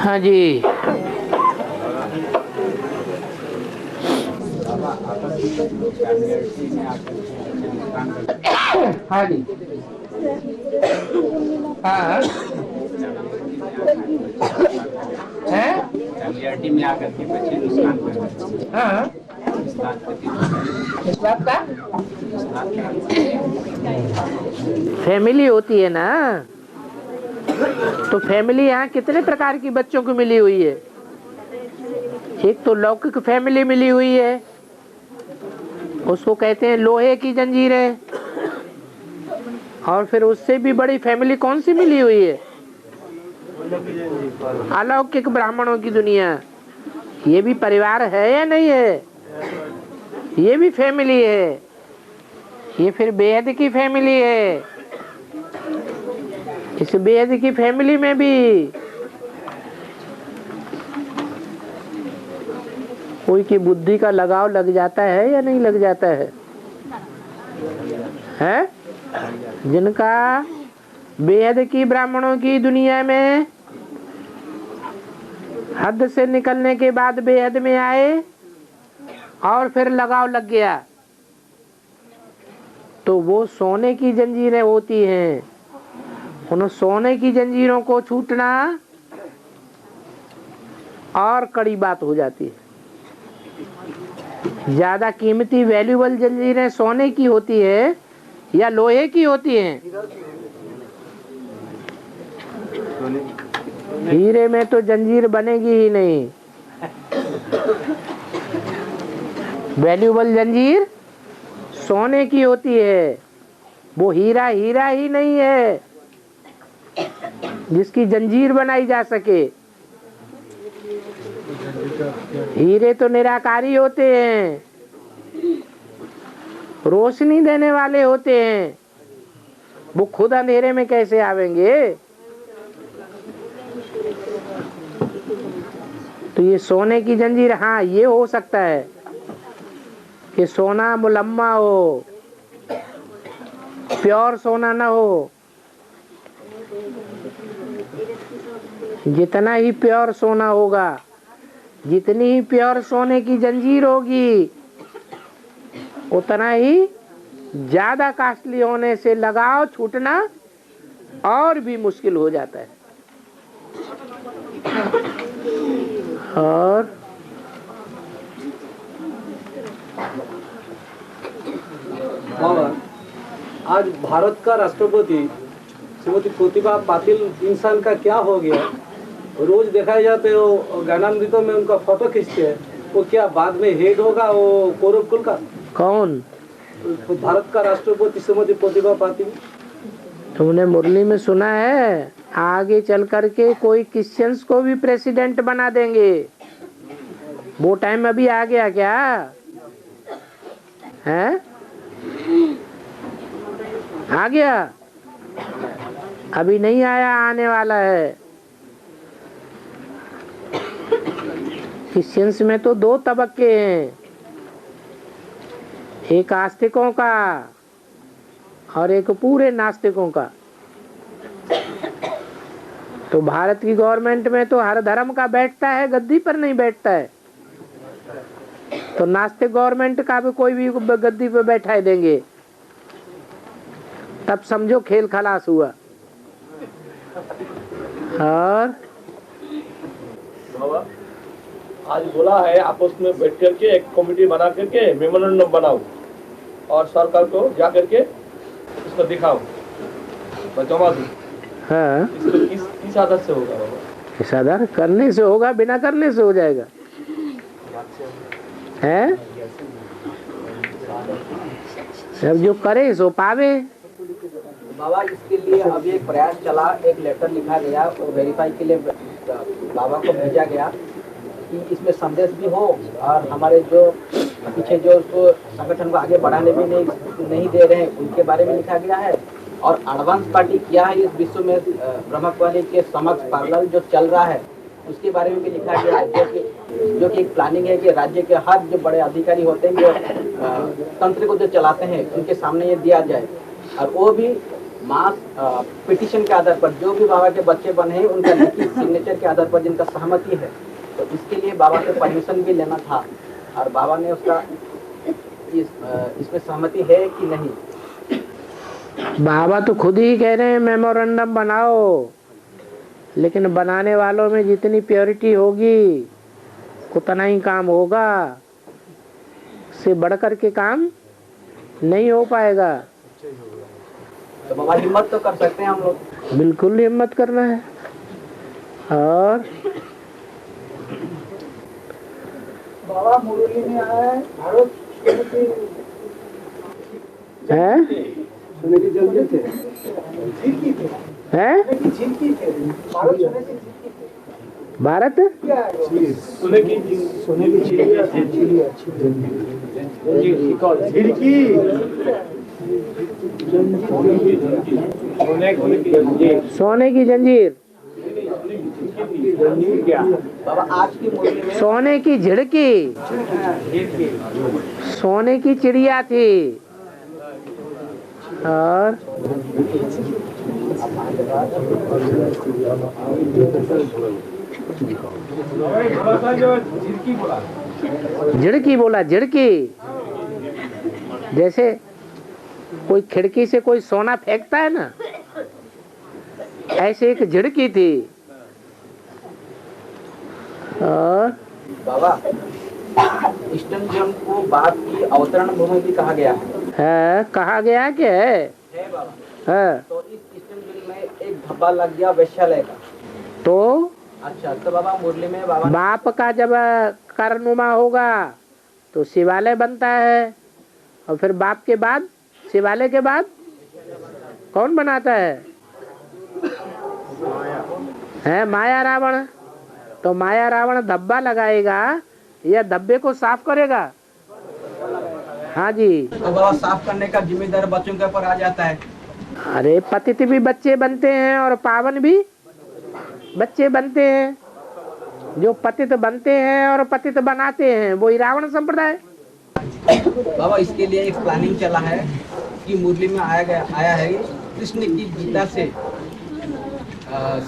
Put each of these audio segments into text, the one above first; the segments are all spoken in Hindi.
हाँ जी। हाँ जी। हाँ है में आकर के बच्चे नुकसान कर रहे हैं। हाँ इस बात पर इस बात का फैमिली होती है ना, तो फैमिली यहाँ कितने प्रकार की बच्चों को मिली हुई है। एक तो लौकिक फैमिली मिली हुई है, उसको कहते हैं लोहे की जंजीरें। और फिर उससे भी बड़ी फैमिली कौन सी मिली हुई है, अलौकिक ब्राह्मणों की दुनिया। ये भी परिवार है या नहीं है, ये भी फैमिली है। ये फिर बेहद की फैमिली है। इस बेहद की फैमिली में भी कोई की बुद्धि का लगाव लग जाता है या नहीं लग जाता है, हैं? जिनका बेहद की ब्राह्मणों की दुनिया में हद से निकलने के बाद बेहद में आए और फिर लगाव लग गया, तो वो सोने की जंजीरें होती हैं। उन सोने की जंजीरों को छूटना और कड़ी बात हो जाती है। ज्यादा कीमती वैल्यूबल जंजीरें सोने की होती है या लोहे की होती हैं? हीरे में तो जंजीर बनेगी ही नहीं। वैल्यूबल जंजीर सोने की होती है। वो हीरा हीरा ही नहीं है जिसकी जंजीर बनाई जा सके। हीरे तो निराकारी होते हैं, रोशनी देने वाले होते हैं। वो खुद अंधेरे में कैसे आवेंगे? तो ये सोने की जंजीर, हाँ ये हो सकता है कि सोना मुलम्मा हो, प्योर सोना ना हो। जितना ही प्योर सोना होगा, जितनी ही प्योर सोने की जंजीर होगी, उतना ही ज्यादा कॉस्टली होने से लगाव छूटना और भी मुश्किल हो जाता है। और बाबा, आज भारत का राष्ट्रपति श्रीमती प्रतिभा पाटिल इंसान का क्या हो गया? रोज दिखाए जाते हो, ज्ञानामृतों में उनका फोटो खींचते हैं। वो क्या बाद में हेड होगा वो कौरव कुल का? कौन? भारत का राष्ट्रपति श्रीमती प्रतिभा पाटिल। तुमने मुरली में सुना है आगे चल करके कोई क्रिश्चियंस को भी प्रेसिडेंट बना देंगे? वो टाइम अभी आ गया क्या है? आ गया? अभी नहीं आया, आने वाला है। क्रिश्चियंस में तो दो तबके हैं, एक आस्तिकों का और एक पूरे नास्तिकों का। तो भारत की गवर्नमेंट में तो हर धर्म का बैठता है, गद्दी पर नहीं बैठता है। तो नास्तिक गवर्नमेंट का भी कोई भी गद्दी पे बैठा देंगे, तब समझो खेल खलास हुआ। और आज बोला है आपस में बैठ करके एक कमेटी बना करके मेमोरेंडम बनाओ और सरकार को जा करके इसको दिखाओ, जमा दो। हाँ, इसको किस आधार से होगा बाबा? किस आधार? करने से होगा, बिना करने से हो जाएगा है? अब जो करे सो पावे। बाबा, इसके लिए अभी एक प्रयास चला, एक लेटर लिखा गया और वेरीफाई के लिए बाबा को भेजा गया कि इसमें संदेश भी हो और हमारे जो पीछे जो उसको संगठन को आगे बढ़ाने भी नहीं दे रहे हैं उनके बारे में लिखा गया है। और एडवांस पार्टी क्या है इस विश्व में, ब्रह्मकुमारी के समक्ष पैरेलल जो चल रहा है उसके बारे में भी लिखा गया है, जो कि एक प्लानिंग है कि राज्य के हर जो बड़े अधिकारी होते हैं, जो तंत्र को जो चलाते हैं, उनके सामने ये दिया जाए। और वो भी मास पिटिशन के आधार पर जो भी बाबा के बच्चे बने हैं उनका लिखित सिग्नेचर के आधार पर जिनका सहमति है, तो इसके लिए बाबा से परमिशन भी लेना था और बाबा ने उसका इसमें सहमति है कि नहीं? बाबा तो खुद ही कह रहे हैं मेमोरेंडम बनाओ, लेकिन बनाने वालों में जितनी प्योरिटी होगी उतना ही काम होगा, से बढ़कर के काम नहीं हो पाएगा। तो बाबा हिम्मत तो कर सकते हैं हम लोग। बिल्कुल हिम्मत करना है। और बाबा मुरली में आया है, भारत है सोने की जल्दी थे, है झिलकी थे, भारत सोने की झिलकी थे। भारत सोने की सोने की जंजीर, बाबा आज की मुरली में सोने की झिड़की, सोने की चिड़िया थी। और झिड़की बोला, झिड़की, जैसे कोई खिड़की से कोई सोना फेंकता है ना, ऐसे एक झिड़की थी। और बाबा ईस्टर्न जोन को बाप की अवतरण भूमि भी कहा गया है, कहा गया कि है बाबा। है। तो इस ईस्टर्न जोन में एक धब्बा लग गया वैश्यालय का। तो अच्छा, तो बाबा मुरली में बाबा बाप का जब करनुमा होगा तो शिवालय बनता है, और फिर बाप के बाद, शिवालय के बाद कौन बनाता है माया रावण। तो माया रावण धब्बा लगाएगा या धब्बे को साफ करेगा? हाँ जी। तो बाबा साफ करने का जिम्मेदार बच्चों के ऊपर आ जाता है। अरे पतित भी बच्चे बनते हैं और पावन भी बच्चे बनते हैं। जो पतित बनते हैं और पतित बनाते हैं वही रावण संप्रदाय। बाबा इसके लिए एक प्लानिंग चला है कि मुरली में आया है कृष्ण की गीता से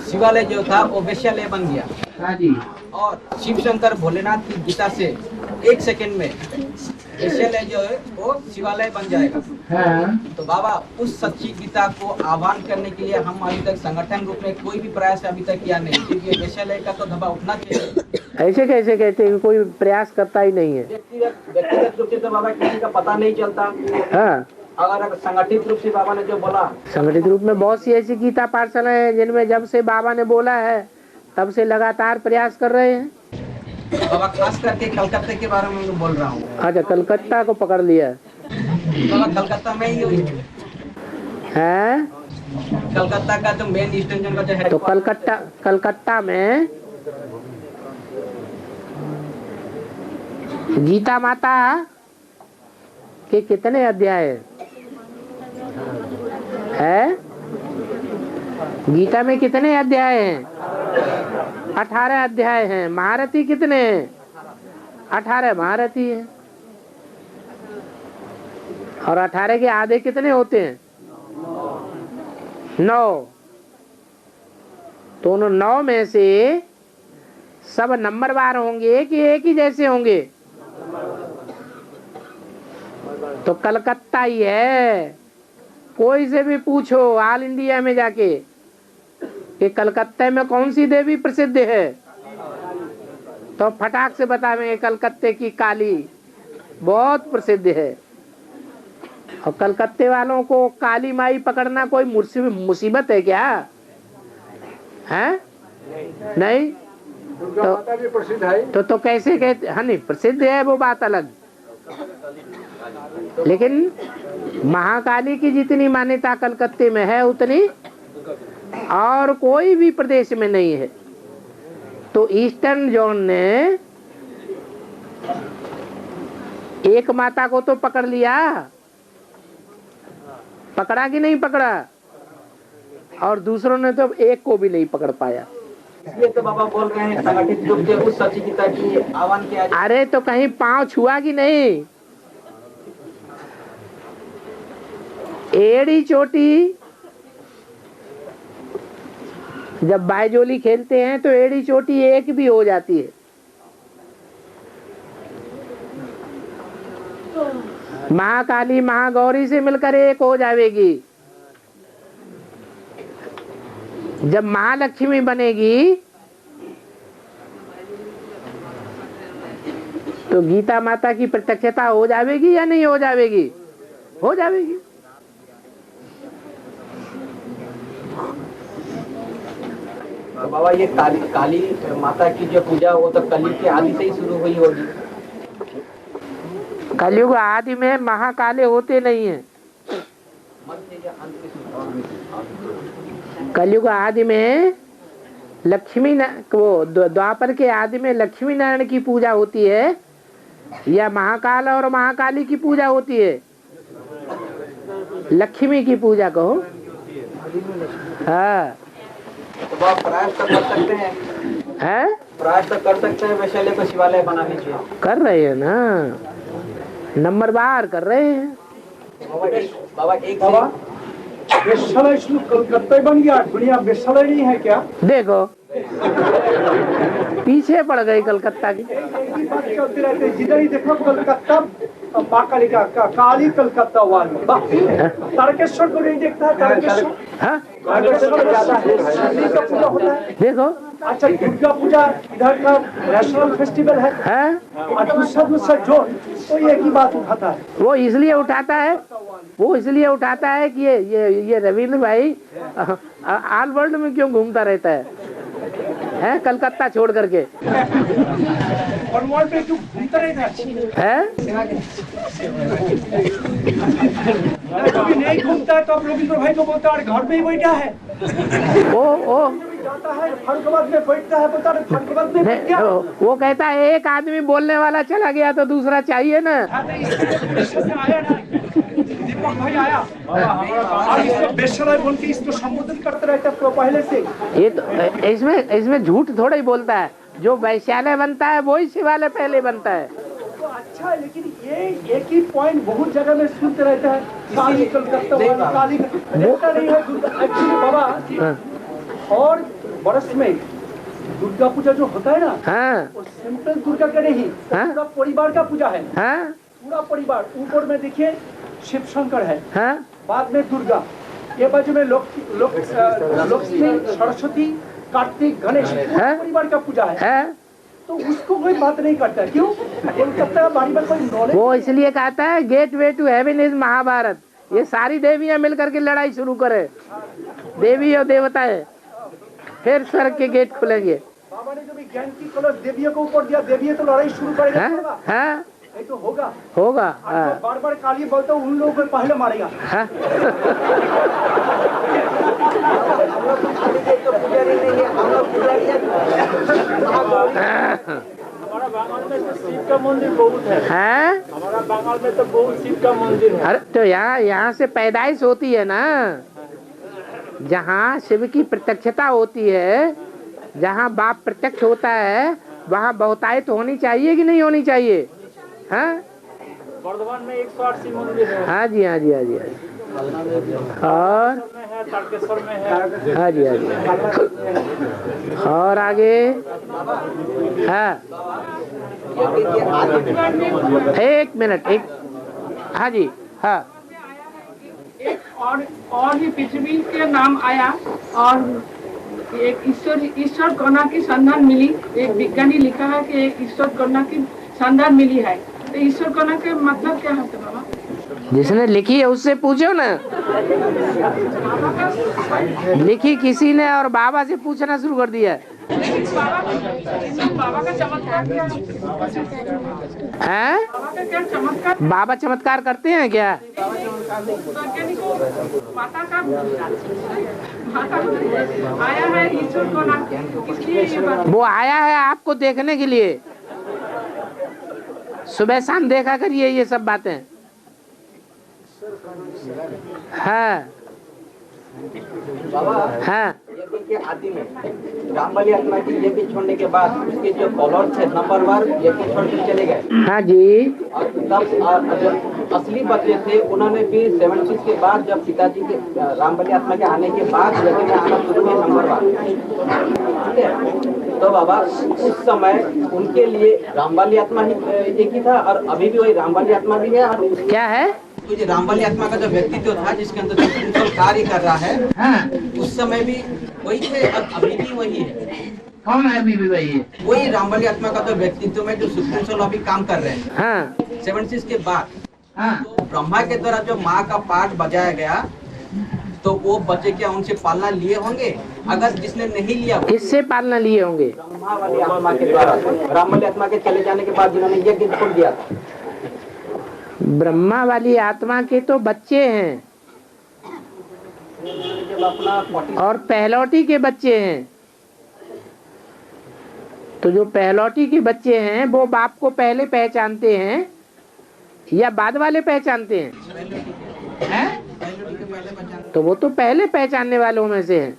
शिवालय जो था वो वैश्यालय बन गया। हाँ जी। और शिव शंकर भोलेनाथ की गीता से 1 सेकंड में वैश्यालय जो है वो शिवालय बन जाएगा। हाँ। तो बाबा उस सच्ची गीता को आह्वान करने के लिए हम अभी तक संगठन रूप में कोई भी प्रयास अभी तक किया नहीं, क्योंकि वैश्यालय का तो धब्बा उठना चाहिए। ऐसे कैसे कहते हैं, कोई प्रयास करता ही नहीं है। व्यक्तिगत रूप से तो बाबा किसी का पता नहीं चलता। हाँ। अगर संगठित रूप से बाबा ने जो बोला, संगठित रूप में बहुत सी ऐसी गीता पाठशालाएं हैं जिनमें जब से बाबा ने बोला है तब से लगातार प्रयास कर रहे हैं। बाबा खास करके कलकत्ता के बारे में मैं बोल रहा हूँ। अच्छा, कलकत्ता को पकड़ लिया बाबा कलकत्ता में ही है। कलकत्ता का जो मेन ईस्टर्न जोन का जो है, तो कलकत्ता में गीता माता के कितने अध्याय है? गीता में कितने अध्याय हैं? 18 अध्याय हैं। महारथी कितने हैं? 18 महारथी हैं। और 18 के आधे कितने होते हैं? 9। तो उन 9 में से सब नंबरवार होंगे कि एक ही जैसे होंगे? तो कलकत्ता ही है। कोई से भी पूछो ऑल इंडिया में जाके कि कलकत्ते में कौन सी देवी प्रसिद्ध है, तो फटाक से बतावेंगे कलकत्ते की काली बहुत प्रसिद्ध है। और कलकत्ते वालों को काली माई पकड़ना कोई मुसीबत है क्या? है नहीं? माता भी प्रसिद्ध है। तो कैसे कहते? हाँ नहीं, प्रसिद्ध है वो बात अलग, लेकिन महाकाली की जितनी मान्यता कलकत्ते में है उतनी और कोई भी प्रदेश में नहीं है। तो ईस्टर्न जोन ने एक माता को तो पकड़ लिया, पकड़ा कि नहीं पकड़ा? और दूसरों ने तो एक को भी नहीं पकड़ पाया। इसलिए तो बाबा बोल रहे हैं संगठित रूप से उस सच्ची गीता की आह्वान किया जाए। अरे तो कहीं पांव छुआ कि नहीं? एड़ी चोटी जब बायजोली खेलते हैं तो एड़ी चोटी एक भी हो जाती है। महाकाली महागौरी से मिलकर एक हो जाएगी। जब महालक्ष्मी बनेगी तो गीता माता की प्रत्यक्षता हो जाएगी या नहीं हो जाएगी? हो जाएगी। बाबा ये काली माता की जो पूजा वो तो कली के आदि से ही शुरू हुई होगी। कलयुग आदि में महाकाले होते नहीं हैं। कलयुग आदि में वो द्वापर के आदि में लक्ष्मी नारायण की पूजा होती है या महाकाल और महाकाली की पूजा होती है? लक्ष्मी की पूजा कहो। हाँ तो आप प्रयास तो कर सकते हैं, प्रयास तो कर सकते हैं वैशाली को शिवालय बनाने के। कर रहे हैं ना, नंबर बार कर रहे हैं। बाबा एक वेश्यालय इसमें कलकत्ता बन गया, दुनिया वेश्यालय नहीं है क्या? देखो पीछे पड़ गई कलकत्ता की। बात चलती रहती है, जिधर ही देखो कलकत्ता, माँ काली का काली कलकत्ता वाली। तारकेश्वर को नहीं देखता है? तारकेश्वर हाँ शिवलिंग का पूजा होता है। देखो। अच्छा दुर्गा पूजा इधर का नेशनल फेस्टिवल है और दूसरा जोन तो एक ही बात उठाता है। वो इसलिए उठाता है कि ये रविंद्र भाई ऑल वर्ल्ड में क्यों घूमता रहता है कलकत्ता छोड़ करके? और वर्ल्ड पे क्यों घूमता रहता है? कभी नहीं घूमता है तो आप रविंद्र भाई को बोलता है घर में ही बैठा है। ओ जाता है फर्रुखाबाद में बैठता है, बोलता है फर्रुखाबाद में बैठ गया। वो कहता है एक आदमी बोलने वाला चला गया तो दूसरा चाहिए ना। आया ना दीपक भाई आया और इसको बेशरम बोल के इसको संबोधित करते रहते हैं पहले से। ये तो इसमें झूठ थोड़ा ही बोलता है। जो वैश्यालय बनता है वही शिवालय पहले बनता है। तो अच्छा है, लेकिन ये एक ही पॉइंट बहुत जगह में सुनते रहते हैं, काली कलकत्ता वाली काली देखता नहीं है। एक्चुअली बाबा और बरस में दुर्गा पूजा जो होता है ना, वो सिंपल दुर्गा का नहीं, पूरा परिवार का पूजा है। पूरा परिवार, ऊपर में देखिए शिव शंकर है, बाद में दुर्गा, ये बाजू में लक्ष्मी सरस्वती कार्तिक गणेश, पूरा परिवार का पूजा है। तो उसको कोई बात नहीं करता, क्यों? कोलकाता बारी बार कोई नॉलेज। वो इसलिए कहता है gateway to heaven is Mahabharat. ये सारी देवियां मिलकर के लड़ाई शुरू करे, देवी और देवताएं, फिर स्वर्ग के गेट खुलेंगे। बाबा ने जो भी ज्ञान की कलश देवियों को ऊपर दिया, देवी तो लड़ाई शुरू करेगा। तो होगा बार बार काली बोलता हूँ, उन लोगों को पहले मारेगा। हमारा बंगाल में तो शिव का मंदिर बहुत है। हमारा बंगाल में तो बहुत शिव का मंदिर है। अरे तो यहाँ से पैदाइश होती है ना, जहाँ शिव की प्रत्यक्षता होती है, जहाँ बाप प्रत्यक्ष होता है, वहाँ बहुतायत होनी चाहिए कि नहीं होनी चाहिए? वर्धमान में 108 शिव मंदिर है। हाँ जी और तारकेश्वर में है। हाँ जी और आगे एक मिनट हाँ जी एक और भी पृथ्वी के नाम आया और एक ईश्वर कन्या की संधान मिली। एक विज्ञानी लिखा है कि एक ईश्वर कन्या की संधान मिली है। तो ईश्वर कन्या के मतलब क्या है बाबा? जिसने लिखी है उससे पूछो ना। लिखी किसी ने और बाबा से पूछना शुरू कर दिया। बाबा का चमत्कार क्या है? बाबा का क्या चमत्कार? बाबा चमत्कार करते हैं क्या? माता का आया है ईश्वर को ना, इसलिए ये बात। वो आया है आपको देखने के लिए। सुबह शाम देखा करिए ये सब बातें। के आदि में रामबली आत्मा की यज्ञ छोड़ने के बाद उसके जो फॉलोअर्स थे नंबर 1 यज्ञ छोड़ के चले गए। हाँ जी। और तब असली बच्चे थे उन्होंने फिर 76 के बाद जब पिताजी के रामबली आत्मा के आने के बाद यज्ञ में आना शुरू किया नंबर 1, ठीक है। तो बाबा उस समय उनके लिए रामबली आत्मा ही एक ही था और अभी भी वही रामबली आत्मा भी है। और क्या है? तो ये रामबली आत्मा का जो व्यक्तित्व था जिसके अंदर जो कार्य कर रहा है, हाँ, उस समय भी वही थे और अभी भी वही है। कौन है अभी भी वही है? वही रामबली आत्मा का जो व्यक्तित्व में जो सुप्रीम सोल अभी काम कर रहे हैं। हाँ 76 के बाद हाँ, तो ब्रह्मा के द्वारा जो माँ का पाठ बजाया गया तो वो बच्चे क्या उनसे पालना लिए होंगे? अगर जिसने नहीं लिया किससे पालना लिए होंगे? ब्रह्मा वाली आत्मा के द्वारा, रामबली आत्मा के चले जाने के बाद जिन्होंने यज्ञ छोड़ दिया था। ब्रह्मा वाली आत्मा के तो बच्चे हैं जब अपना और पहलौटी के बच्चे हैं। तो जो पहलौटी के बच्चे हैं वो बाप को पहले पहचानते हैं या बाद वाले पहचानते हैं? तो वो तो पहले पहचानने वालों में से हैं।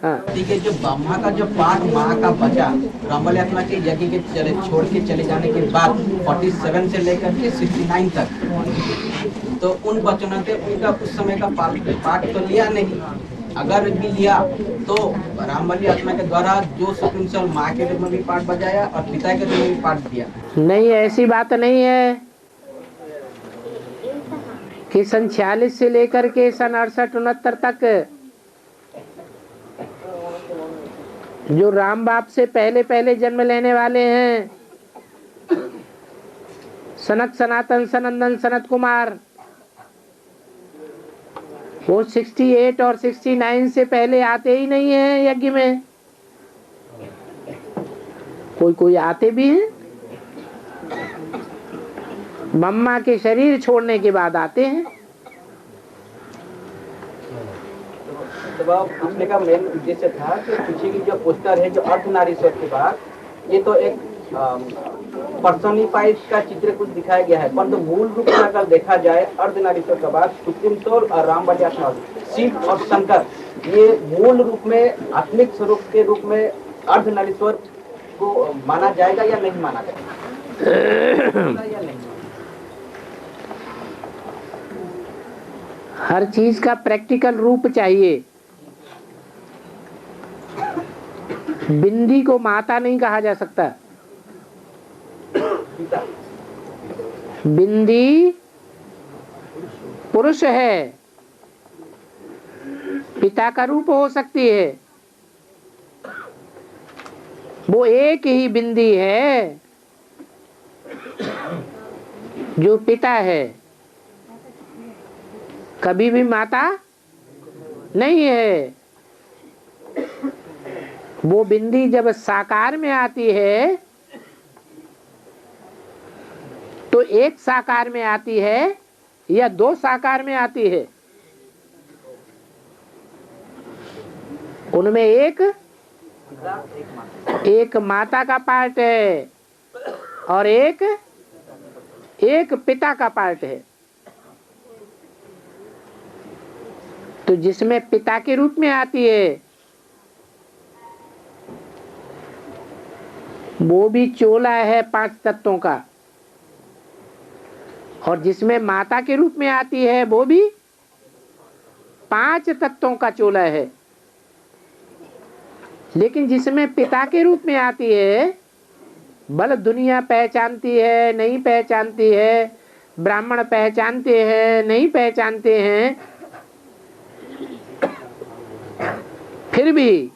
हाँ ठीक है, जो ब्रह्मा का जो पाठ माँ का बचा रामबली आत्मा के यज्ञ के छोड़ के चले जाने के बाद 47 से लेकर के 69 तक, तो उन बच्चों ने उनका उस समय का पाठ तो लिया नहीं। अगर भी लिया तो रामबली आत्मा के द्वारा जो सुप्रीम सोल माँ के रूप में भी पाठ बजाया और पिता के रूप में भी पाठ दिया। नहीं, ऐसी बात नहीं है कि सन 46 से लेकर के सन 68-69 तक जो राम बाप से पहले पहले जन्म लेने वाले हैं, सनक सनातन सनंदन सनत कुमार, वो 68 और 69 से पहले आते ही नहीं है यज्ञ में। कोई कोई आते भी हैं, मम्मा के शरीर छोड़ने के बाद आते हैं। तो पूछने का मेन उद्देश्य था कि पीछे की जो पोस्टर है जो अर्धनारीश्वर के बाद, ये तो एक पर्सोनिफाइड का चित्र कुछ दिखाया गया है, परंतु मूल रूप में अगर देखा जाए अर्धनारीश्वर के बाद सुप्रीम सोल और रामबली आत्मा, शिव और शंकर, ये मूल रूप में आत्मिक स्वरूप के रूप में अर्धनारीश्वर को माना जाएगा या नहीं माना जाएगा? या नहीं? हर चीज का प्रैक्टिकल रूप चाहिए। बिंदी को माता नहीं कहा जा सकता। बिंदी पुरुष है, पिता का रूप हो सकती है। वो एक ही बिंदी है जो पिता है, कभी भी माता नहीं है। वो बिंदी जब साकार में आती है तो एक साकार में आती है या दो साकार में आती है? उनमें एक माता का पार्ट है और एक पिता का पार्ट है। तो जिसमें पिता के रूप में आती है वो भी चोला है 5 तत्वों का, और जिसमें माता के रूप में आती है वो भी 5 तत्वों का चोला है। लेकिन जिसमें पिता के रूप में आती है, भले दुनिया पहचानती है नहीं पहचानती है, ब्राह्मण पहचानते हैं नहीं पहचानते हैं, फिर भी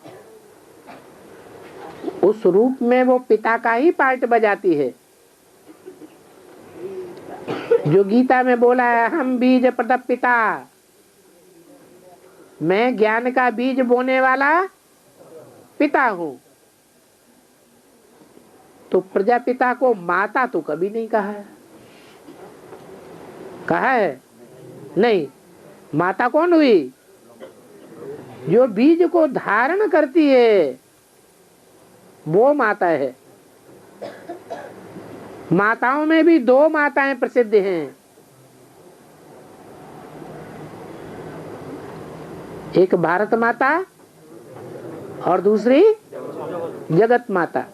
उस रूप में वो पिता का ही पार्ट बजाती है। जो गीता में बोला है, हम बीज प्रदप पिता, मैं ज्ञान का बीज बोने वाला पिता हूं। तो प्रजापिता को माता तो कभी नहीं कहा है। कहा है? नहीं। माता कौन हुई? जो बीज को धारण करती है वो माता है। माताओं में भी 2 माताएं प्रसिद्ध हैं, एक भारत माता और दूसरी जगत माता।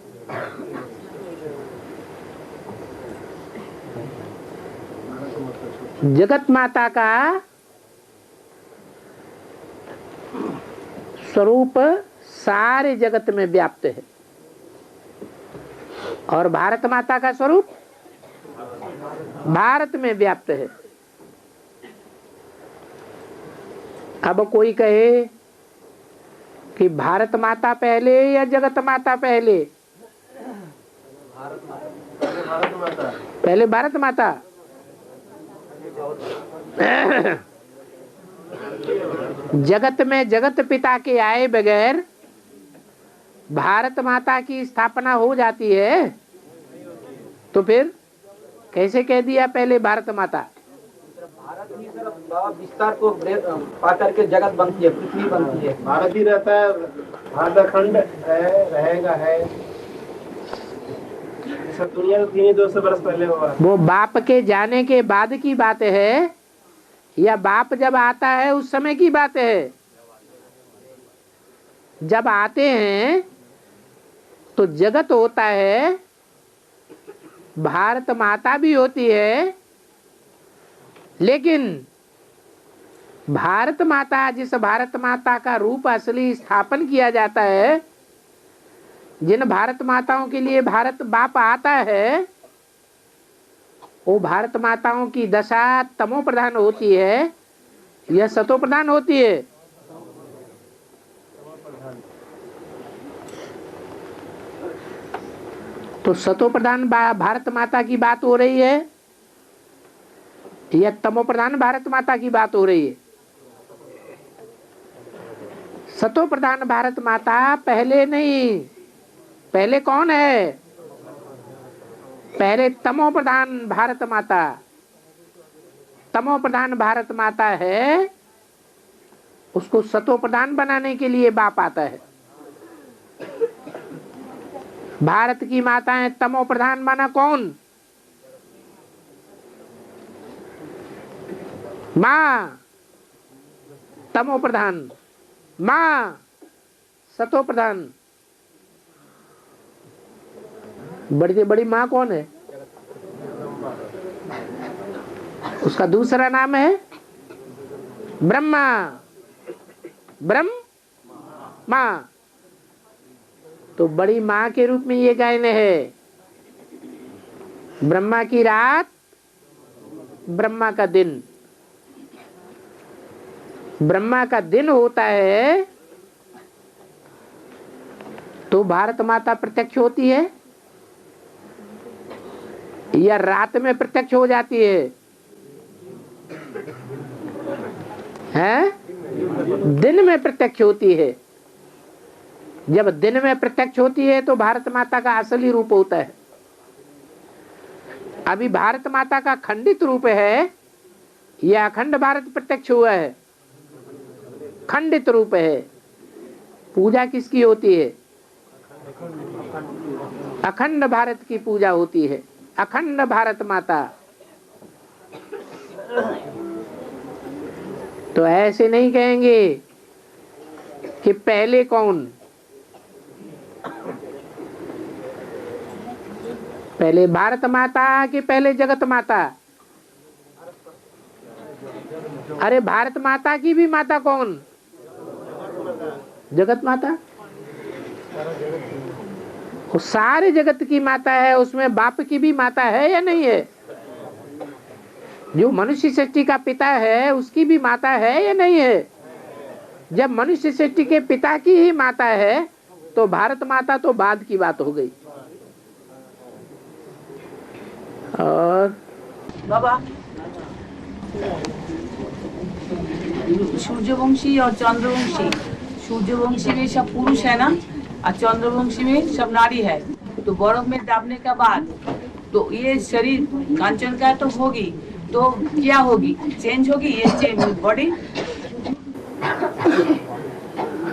जगत माता का स्वरूप सारे जगत में व्याप्त है और भारत माता का स्वरूप भारत में व्याप्त है। अब कोई कहे कि भारत माता पहले या जगत माता पहले? पहले भारत माता। जगत में जगत पिता के आए बगैर भारत माता की स्थापना हो जाती है, तो फिर कैसे कह दिया पहले भारत माता? भारत ही सर बाबा विस्तार को पा करके जगत बनती है, पृथ्वी बनती है। भारत ही रहता है, भारतखंड है, रहेगा है। सब दुनिया 300 वर्ष पहले हुआ। वो बाप के जाने के बाद की बात है या बाप जब आता है उस समय की बात है? जब आते हैं तो जगत होता है, भारत माता भी होती है, लेकिन भारत माता, जिस भारत माता का रूप असली स्थापन किया जाता है, जिन भारत माताओं के लिए भारत बाप आता है, वो भारत माताओं की दशा तमो प्रधान होती है या सतो प्रधान होती है? तो सतो प्रधान भारत माता की बात हो रही है या तमो प्रधान भारत माता की बात हो रही है? सतो प्रधान भारत माता पहले नहीं, पहले कौन है? पहले तमो प्रधान भारत माता। तमो प्रधान भारत माता है, उसको सतो प्रधान बनाने के लिए बाप आता है। भारत की माताएं तमो प्रधान माना कौन? माँ तमो प्रधान, माँ सतो प्रधान। बड़ी से बड़ी माँ कौन है? उसका दूसरा नाम है ब्रह्मा, ब्रह्म माँ। तो बड़ी माँ के रूप में ये गायन है। ब्रह्मा की रात, ब्रह्मा का दिन। ब्रह्मा का दिन होता है तो भारत माता प्रत्यक्ष होती है या रात में प्रत्यक्ष हो जाती है? हैं? दिन में प्रत्यक्ष होती है। जब दिन में प्रत्यक्ष होती है तो भारत माता का असली रूप होता है। अभी भारत माता का खंडित रूप है या अखंड भारत प्रत्यक्ष हुआ है? खंडित रूप है। पूजा किसकी होती है? अखंड भारत की पूजा होती है, अखंड भारत माता। तो ऐसे नहीं कहेंगे कि पहले कौन? पहले भारत माता कि पहले जगत माता? अरे भारत माता की भी माता कौन? जगत माता। वो सारे जगत की माता है, उसमें बाप की भी माता है या नहीं है? जो मनुष्य सृष्टि का पिता है उसकी भी माता है या नहीं है? जब मनुष्य सृष्टि के पिता की ही माता है तो भारत माता तो बाद की बात हो गई। और बाबा सूर्यवंशी और चंद्रवंशी, सूर्यवंशी में सब पुरुष है ना और चंद्रवंशी में सब नारी है। तो बर्फ में दाबने के बाद तो ये शरीर कांचन का तो होगी, तो क्या होगी? चेंज होगी ये चेंज बॉडी।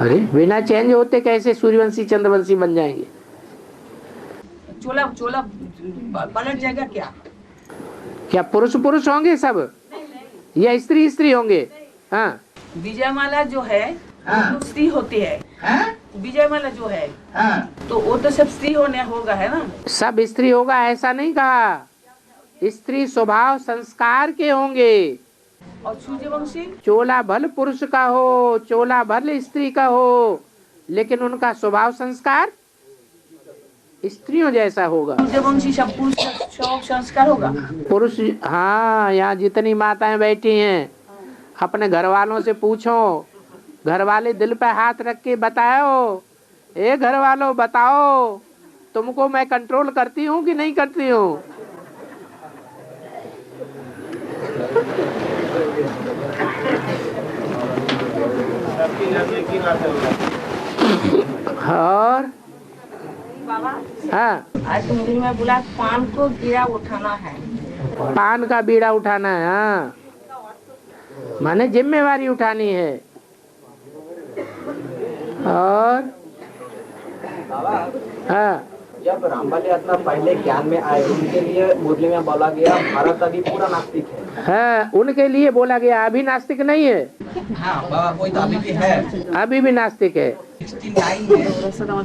अरे बिना चेंज होते कैसे सूर्यवंशी चंद्रवंशी बन जाएंगे? चोला चोला पलट जाएगा क्या? क्या पुरुष पुरुष होंगे सब या स्त्री स्त्री होंगे? हाँ, विजयमाला जो है वो स्त्री होती है। विजयमाला जो है तो वो तो सब स्त्री होने होगा है ना? सब स्त्री होगा ऐसा नहीं कहा। स्त्री स्वभाव संस्कार के होंगे। और सूर्यवंशी चोला भल पुरुष का हो, चोला भल स्त्री का हो, लेकिन उनका स्वभाव संस्कार स्त्रियों जैसा होगा। सूर्यवंशी सब पुरुष स्वभाव संस्कार होगा। पुरुष, हाँ, यहाँ जितनी माताएं बैठी हैं अपने घर वालों से पूछो, घर वाले दिल पे हाथ रख के बताओ, ए घर वालों बताओ तुमको मैं कंट्रोल करती हूँ कि नहीं करती हूँ? और हाँ, आज मंदिर में बोला पान को गिरा उठाना है। पान का बीड़ा उठाना है। हाँ, माने जिम्मेवारी उठानी है। और हाँ, जब रामबली आत्मा पहले ज्ञान में आए उनके लिए मुरली में बोला गया भारत अभी पूरा नास्तिक है। हाँ, उनके लिए बोला गया अभी नास्तिक नहीं है। हाँ बाबा, कोई तो अभी भी है, अभी भी नास्तिक है। 69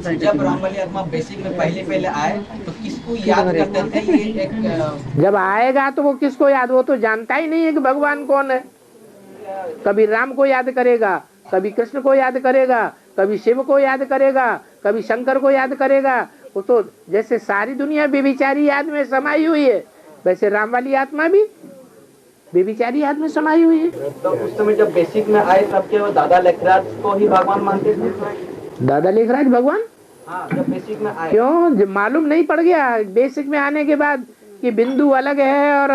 में जब रामबली आत्मा बेसिक में पहले आए तो किसको याद करते थे? ये एक जब आएगा तो वो किसको याद, वो तो जानता ही नहीं है कि भगवान कौन है। कभी राम को याद करेगा, कभी कृष्ण को याद करेगा, कभी शिव को याद करेगा, कभी शंकर को याद करेगा। वो तो जैसे सारी दुनिया बेबिचारी याद में समाई हुई है, वैसे राम वाली आत्मा भी बेबिचारी याद में समाई हुई है। तो उस समय जब बेसिक में आए तब के वो दादा लेखराज को ही भगवान मानते थे। दादा लेखराज भगवान? हाँ, जब बेसिक में आए। क्यों, जब मालूम नहीं पड़ गया बेसिक में आने के बाद कि बिंदु अलग है और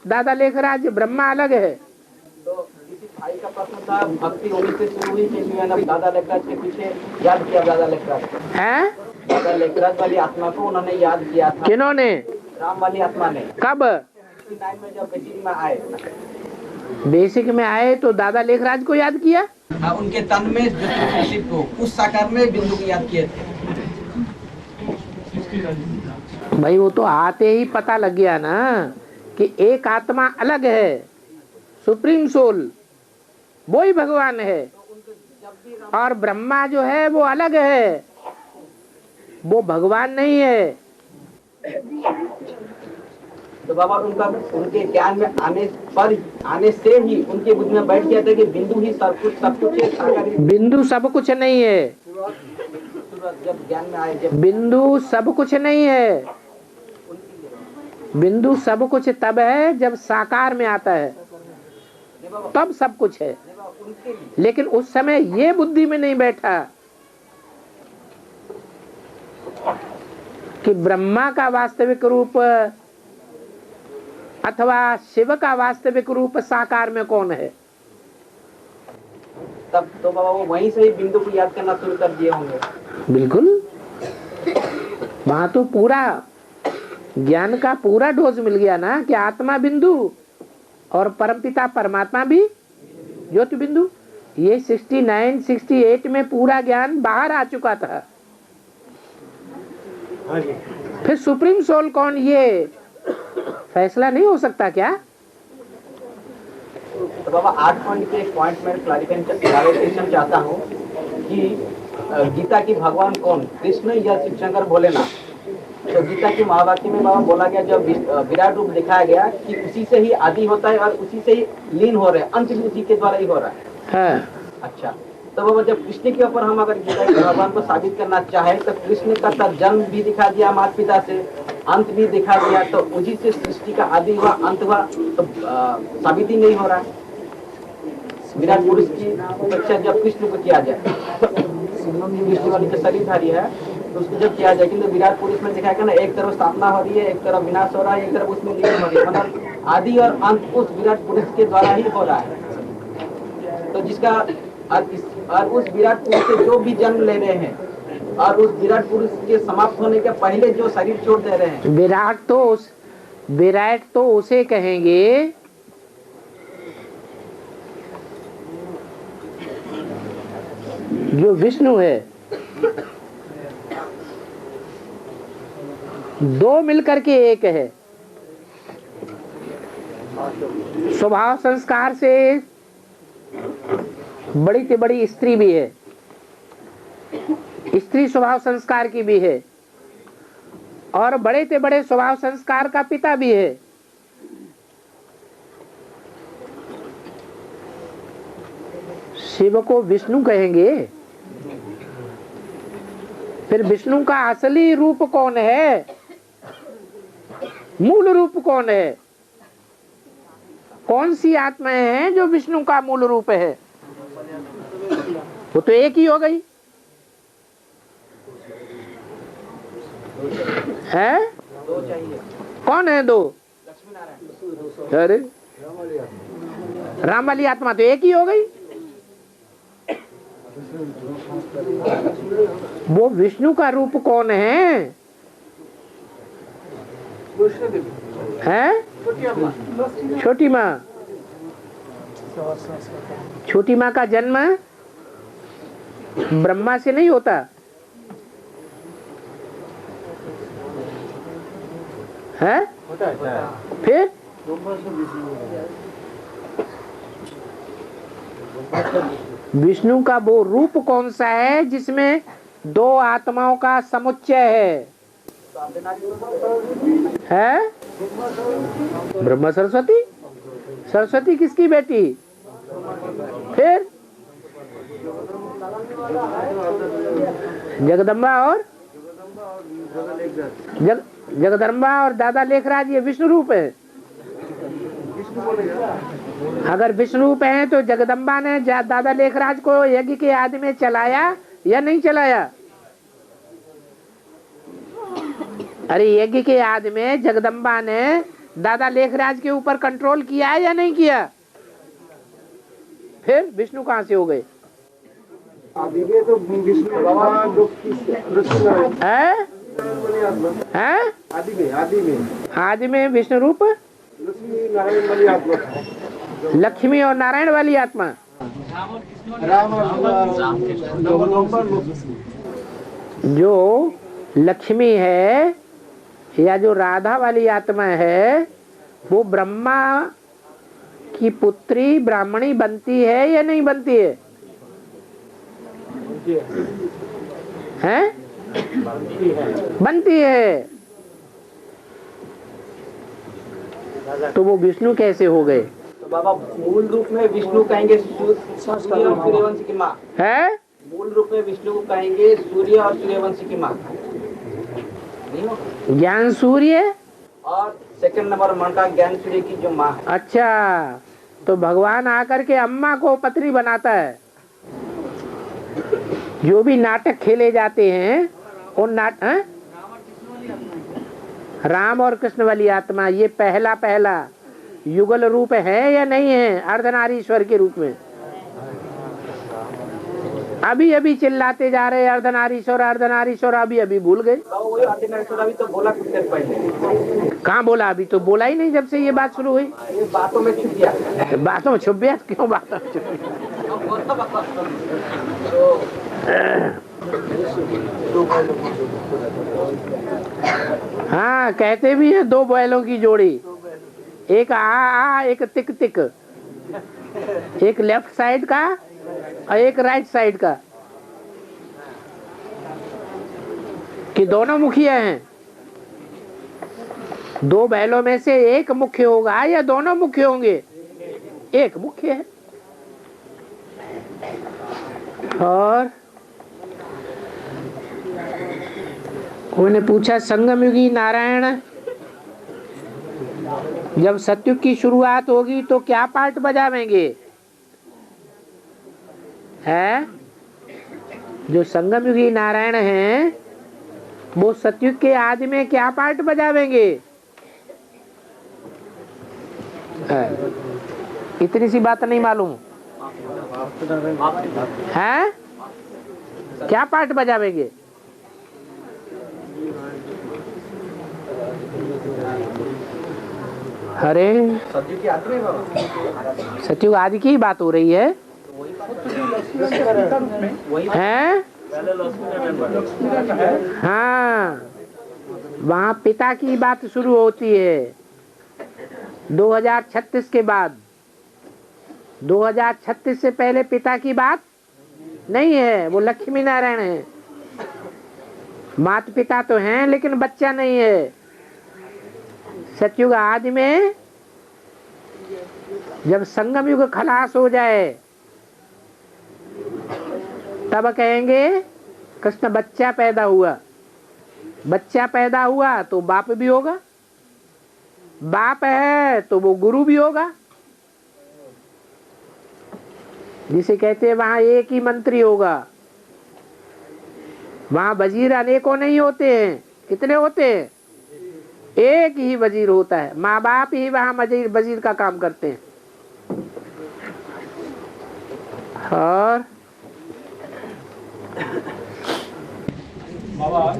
दादा लेखराज ब्रह्मा अलग है? तो किसी भाई का प्रश्न था, भक्ति उन्हीं से शुरू हुई कि मैंने दादा लेखराज के पीछे याद किया। दादा लेखराज हैं? दादा लेखराज वाली आत्मा को उन्होंने याद किया था। किन्होंने? राम वाली आत्मा ने। कब? 69 में जब बेसिक में आए। बेसिक में आए तो दादा लेखराज को याद किया। हाँ, उनके तन में जो को उस साकार में बिंदु को याद किए थे। भाई वो तो आते ही पता लग गया ना कि एक आत्मा अलग है, सुप्रीम सोल वो ही भगवान है, और ब्रह्मा जो है वो अलग है, वो भगवान नहीं है। तो बाबा उनके ज्ञान में आने से ही उनके बुद्धि में बैठ गया था कि बिंदु ही सब कुछ है, साकार। बिंदु सब कुछ नहीं है। जब ज्ञान में आए, जब बिंदु सब कुछ नहीं है। बिंदु सब कुछ तब है जब साकार में आता है, तब सब कुछ है। लेकिन उस समय ये बुद्धि में नहीं बैठा कि ब्रह्मा का वास्तविक रूप अथवा शिव का वास्तविक रूप साकार में कौन है। तब तो बाबा वो वहीं से ही बिंदु को याद करना शुरू कर दिए होंगे। बिल्कुल, वहां तो पूरा ज्ञान का पूरा डोज मिल गया ना कि आत्मा बिंदु और परमपिता परमात्मा भी ज्योति बिंदु। ये 69, 68 में पूरा ज्ञान बाहर आ चुका था। फिर सुप्रीम सोल कौन, ये फैसला नहीं हो सकता क्या? तो बाबा 8 पॉइंट के एक पॉइंट में क्लैरिफिकेशन चाहता हूँ कि गीता की भगवान कौन, कृष्ण या शिव शंकर भोलेनाथ? तो गीता की महावाक्य में बाबा बोला गया, जब विराट रूप दिखाया गया कि उसी से ही आदि होता है और उसी से ही लीन हो रहे हैं, अंत भी उसी के द्वारा ही हो रहा है। अच्छा, तो बाबा जब कृष्ण के ऊपर हम अगर गीता के भगवान को साबित करना चाहे तो कृष्ण का जन्म भी दिखा दिया माता पिता से, अंत भी दिखा दिया, तो उसी से सृष्टि का आदि हुआ अंत हुआ, तो साबित ही नहीं हो रहा है। विराट पुरुष की अपेक्षा जब कृष्ण को किया जाए, कृष्ण वाली जो शरीरधारी है तो उसको जब किया जाए, किंतु विराट पुरुष में दिखाया ना, एक तरफ स्थापना हो रही है, एक तरफ विनाश हो रहा है, एक तरफ उसमें लीन हो रही है, मतलब आदि और अंत उस विराट पुरुष के द्वारा ही हो रहा है। तो जिसका और उस विराट पुरुष से जो भी जन्म ले रहे हैं और उस विराट पुरुष के समाप्त होने के पहले जो शरीर छोड़ दे रहे हैं, विराट तो उसे कहेंगे जो विष्णु है। दो मिलकर के एक है। स्वभाव संस्कार से बड़ी से बड़ी स्त्री भी है, स्त्री स्वभाव संस्कार की भी है, और बड़े से बड़े स्वभाव संस्कार का पिता भी है। शिव को विष्णु कहेंगे। फिर विष्णु का असली रूप कौन है, मूल रूप कौन है? कौन सी आत्माएं हैं जो विष्णु का मूल रूप है? वो तो एक ही हो गई है। कौन है दो? अरे राम वाली आत्मा तो एक ही हो गई। वो विष्णु का रूप कौन है? छोटी माँ। छोटी माँ का जन्म ब्रह्मा से नहीं होता है? फिर विष्णु का वो रूप कौन सा है जिसमें दो आत्माओं का समुच्चय है? ब्रह्मा सरस्वती। सरस्वती किसकी बेटी? फिर जगदम्बा और जगदम्बा और दादा लेखराज ये विष्णु रूप है। अगर विष्णु रूप है तो जगदम्बा ने दादा लेखराज को यज्ञ के आदि में चलाया या नहीं चलाया? अरे यज्ञ के आदि में जगदम्बा ने दादा लेखराज के ऊपर कंट्रोल किया या नहीं किया? फिर विष्णु कहाँ से हो गए? आदि में तो विष्णु है? आदि में विष्णु रूप लक्ष्मी और नारायण वाली आत्मा। जो लक्ष्मी है या जो राधा वाली आत्मा है वो ब्रह्मा की पुत्री ब्राह्मणी बनती है या नहीं बनती है? हैं? बनती है। तो वो विष्णु कैसे हो गए? तो बाबा मूल रूप में विष्णु कहेंगे सूर्य और सूर्यवंशी की माँ है। मूल रूप में विष्णु को कहेंगे सूर्य और सूर्यवंशी की माँ। ज्ञान सूर्य और सेकंड नंबर मन का ज्ञान सूर्य की जो माँ है। अच्छा, तो भगवान आकर के अम्मा को पत्री बनाता है। जो भी नाटक खेले जाते हैं उन राम और कृष्ण वाली आत्मा ये पहला युगल रूप है या नहीं है अर्धनारीश्वर के रूप में? अभी चिल्लाते जा रहे अर्धनारीश्वर अभी भूल गए। अभी तो बोला कुछ देर पहले। कहाँ बोला? अभी तो बोला ही नहीं जब से ये बात शुरू हुई। ये बातों में छुप गया। बातों में छुप गया? क्यों बातों में छुप गया? हाँ, कहते भी है दो बैलों की जोड़ी, एक आ एक तिक तिक, एक लेफ्ट साइड का और एक राइट साइड का, कि दोनों मुखिया हैं। दो बैलों में से एक मुख्य होगा या दोनों मुख्य होंगे? एक मुख्य है। और उन्होंने पूछा संगमयुगी नारायण जब सतयुग की शुरुआत होगी तो क्या पार्ट बजावेंगे? है जो संगमयुगी नारायण हैं वो सतयुग के आदि में क्या पार्ट बजावेंगे? इतनी सी बात नहीं मालूम है? क्या पार्ट बजावेंगे? अरे सतयुग आदि की बात हो रही है हैं? हाँ, वहाँ पिता की बात शुरू होती है 2036 के बाद। 2036 से पहले पिता की बात नहीं है, वो लक्ष्मी नारायण है। माता पिता तो हैं लेकिन बच्चा नहीं है। सतयुग आदि में जब संगम युग खलास हो जाए तब कहेंगे कृष्ण बच्चा पैदा हुआ। बच्चा पैदा हुआ तो बाप भी होगा, बाप है तो वो गुरु भी होगा। जिसे कहते हैं वहां एक ही मंत्री होगा। वहां वजीर अनेकों नहीं होते हैं। कितने होते हैं? एक ही वजीर होता है। माँ बाप ही वहां वजीर का काम करते हैं। और बाबा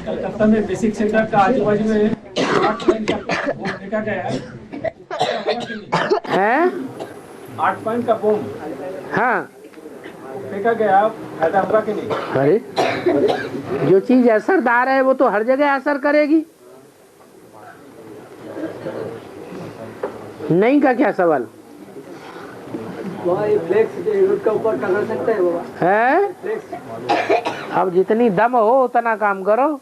कलकत्ता में बेसिक सेंटर का आजू बाजू में 8 पॉइंट का बम फेंका गया है। 8 पॉइंट का बम हाँ फेंका गया, फायदा होगा कि नहीं? अरे जो चीज असरदार है वो तो हर जगह असर करेगी। नहीं का क्या सवाल वहाँ फ्लेक्स रोड का ऊपर टंगा सकते हैं बाबा? है? अब जितनी दम हो उतना काम करो।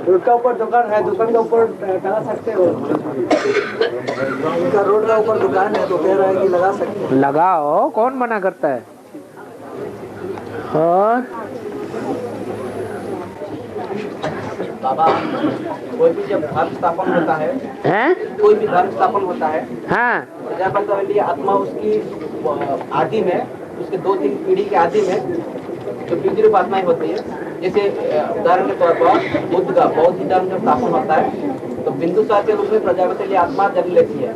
रोड का ऊपर दुकान है, दुकान का ऊपर टंगा सकते हो? उनका रोड का ऊपर दुकान है तो कह रहा है कि लगा सकते हैं। लगाओ, कौन मना करता है। और बाबा कोई भी जब धर्म स्थापन होता है, कोई भी धर्म स्थापन होता है, हाँ प्रजापति वाली आत्मा उसकी आदि में, उसके 2-3 पीढ़ी के आदि में जो बीज रूप आत्माएं होती है। जैसे उदाहरण के तौर पर बुद्ध का बौद्ध धर्म जब स्थापन होता है तो बिंदुसार के रूप में प्रजापति वाली आत्मा जन्म लेती है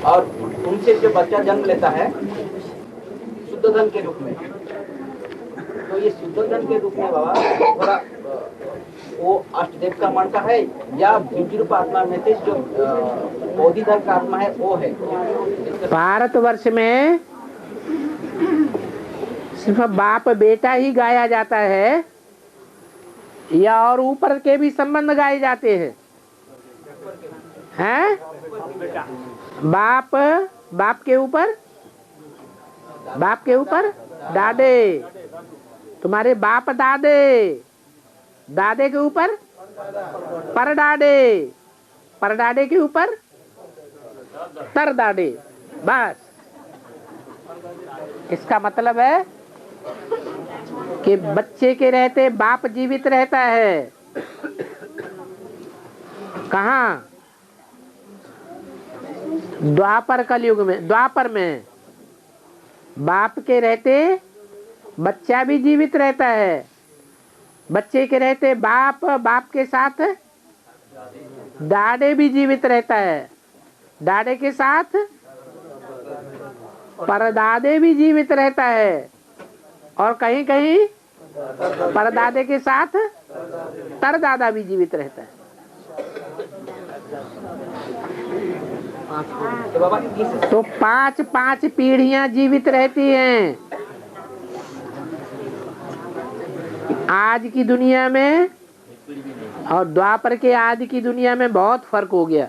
और उनसे जो बच्चा जन्म लेता है शुद्ध धन के रूप में। तो ये शुद्ध धन के रूप में बाबा थोड़ा वो अष्टदेव का मन का है या बीज रूप आत्मा में से जो बौद्ध धर्म का आत्मा है वो है? भारतवर्ष में सिर्फ बाप बेटा ही गाया जाता है या और ऊपर के भी संबंध गाए जाते हैं? हैं? बाप के ऊपर, बाप के ऊपर दादे, तुम्हारे बाप दादे, दादे के ऊपर परदादे, परदादे के ऊपर तरदादे। बस इसका मतलब है कि बच्चे के रहते बाप जीवित रहता है। कहाँ? द्वापर कलयुग में, द्वापर में बाप के रहते बच्चा भी जीवित रहता है। बच्चे के रहते बाप, बाप के साथ दादे भी जीवित रहता है। दादे के साथ परदादे भी जीवित रहता है और कहीं कहीं परदादे के साथ तरदादा भी जीवित रहता है। तो 5 पीढ़ियां जीवित रहती हैं। आज की दुनिया में और द्वापर के आदि की दुनिया में बहुत फर्क हो गया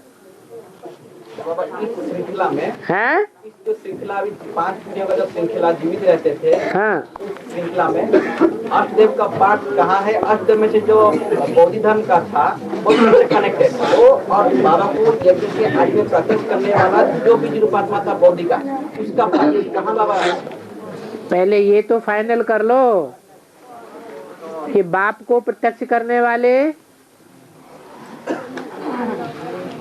इस श्रृंखला में है। इस जो श्रृंखला अभी 5 पीढ़ियों का जब श्रृंखला जीवित रहते थे, हाँ उस श्रृंखला में अष्टदेव का पाठ कहाँ है? अष्टदेव में से जो बौद्ध धर्म का था वो सबसे कनेक्टेड वो और बाबा को यज्ञ के आदि में प्रत्यक्ष करने वाला जो बीज रूपात्मा था बौद्ध का, उसका पाठ कहाँ बाबा है? पहले ये तो फाइनल कर लो कि बाप को प्रत्यक्ष करने वाले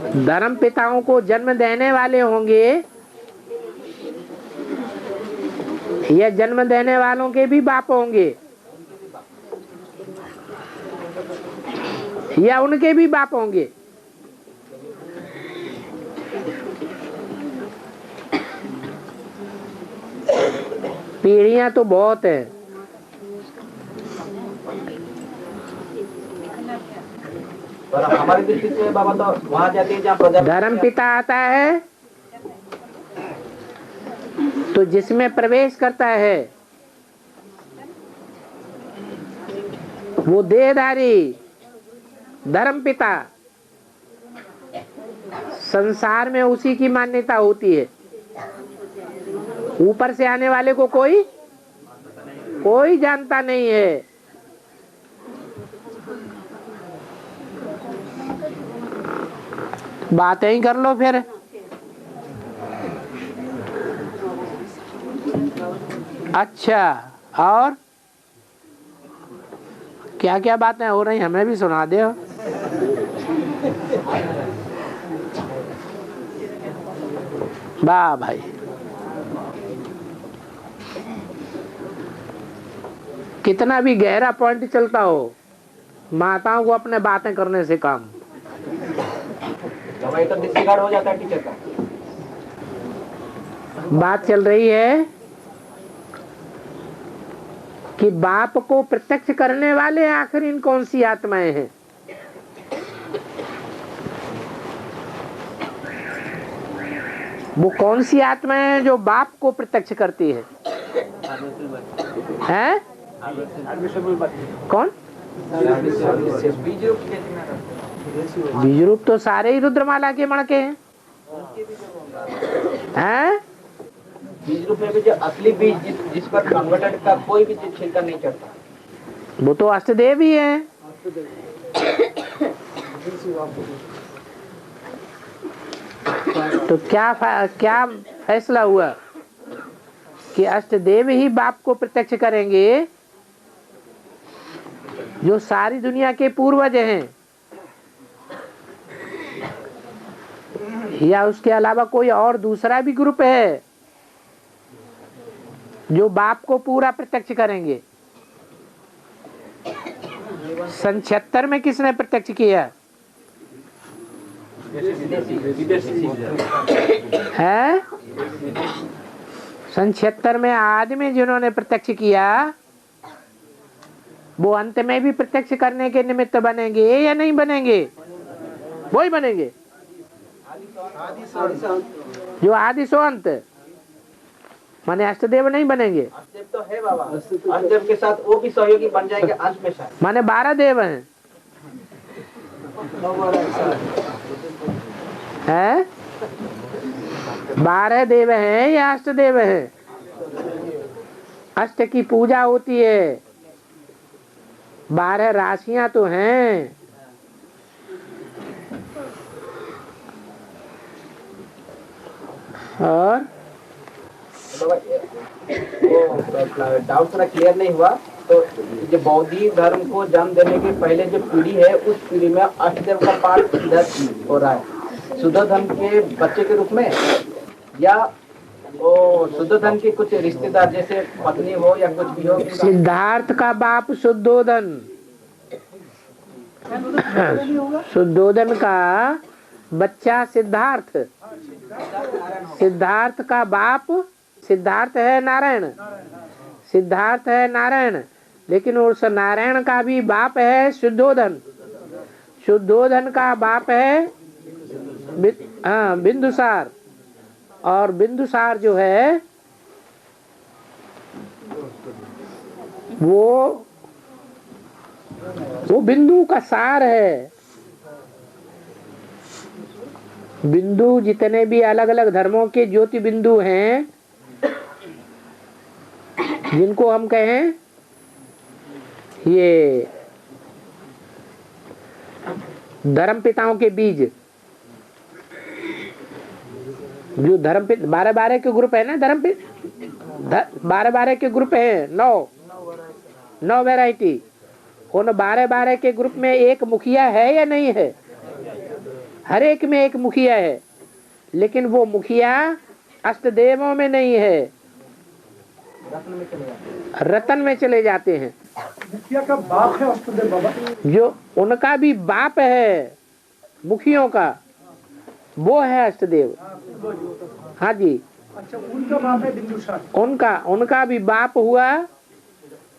धर्म पिताओं को जन्म देने वाले होंगे या जन्म देने वालों के भी बाप होंगे या उनके भी बाप होंगे? पीढ़ियां तो बहुत है। हमारे दृष्टि से बाबा तो वहाँ जाते हैं जहाँ धर्म पिता आता है तो जिसमें प्रवेश करता है वो देहधारी धर्म पिता, संसार में उसी की मान्यता होती है। ऊपर से आने वाले को कोई जानता नहीं है। बातें ही कर लो फिर। अच्छा, और क्या क्या बातें हो रही हमें भी सुना दे। वाह भाई, कितना भी गहरा पॉइंट चलता हो, माताओं को अपने बातें करने से काम। तो डिसरिगार्ड हो जाता है टीचर का। बात चल रही है कि बाप को प्रत्यक्ष करने वाले आखिर इन कौन सी आत्माएं हैं। वो कौन सी आत्माएं हैं जो बाप को प्रत्यक्ष करती है? हैं? कौन? बीज रूप तो सारे ही रुद्रमाला के मणके हैं। हैं? बीज रूप में भी जो असली बीज जिस पर कन्वर्टेड का कोई भी छिलका नहीं चढ़ता, वो तो अष्टदेव ही है। तो क्या फैसला हुआ कि अष्टदेव ही बाप को प्रत्यक्ष करेंगे, जो सारी दुनिया के पूर्वज हैं, या उसके अलावा कोई और दूसरा भी ग्रुप है जो बाप को पूरा प्रत्यक्ष करेंगे? सन 76 में किसने प्रत्यक्ष किया है? सन 76 में आदमी जिन्होंने प्रत्यक्ष किया, वो अंत में भी प्रत्यक्ष करने के निमित्त बनेंगे या नहीं बनेंगे? वो ही बनेंगे जो आदि सो अंत, माने अष्टदेव नहीं बनेंगे। अष्टदेव तो है बाबा, अष्टदेव के साथ वो भी सहयोगी बन जाएंगे अंत में शायद। माने 12 देव हैं, हैं? 12 देव हैं या अष्टदेव हैं? अष्ट की पूजा होती है, 12 राशियां तो हैं। और डाउट थोड़ा क्लियर नहीं हुआ, तो जो बौद्धिक धर्म को जन्म देने के पहले जो पीढ़ी है, उस पीढ़ी में अष्टदेव का पाठ इधर हो रहा है, शुद्ध धर्म के बच्चे के रूप में, या वो शुद्ध धर्म के कुछ रिश्तेदार जैसे पत्नी हो या कुछ भी हो। सिद्धार्थ का बाप शुद्धोधन, शुद्धोधन का बच्चा सिद्धार्थ, सिद्धार्थ का बाप, सिद्धार्थ है नारायण, सिद्धार्थ है नारायण, लेकिन उस नारायण का भी बाप है शुद्धोधन, शुद्धोधन का बाप है बिंदुसार, और बिंदुसार जो है वो बिंदु का सार है। बिंदु जितने भी अलग अलग धर्मों के ज्योति बिंदु हैं, जिनको हम कहें ये धर्म पिताओं के बीज, जो धर्म 12 के ग्रुप है ना, धर्म 12 के ग्रुप है, 9 वैरायटी। उन 12 के ग्रुप में एक मुखिया है या नहीं है? हर एक में एक मुखिया है, लेकिन वो मुखिया अष्टदेवों में नहीं है, रतन में चले जाते हैं। मुखिया का बाप है अष्टदेव बाबा, जो उनका भी बाप है मुखियों का, वो है अष्टदेव। हाँ जी, अच्छा, उनका बाप है बिंदुसार, उनका भी बाप हुआ,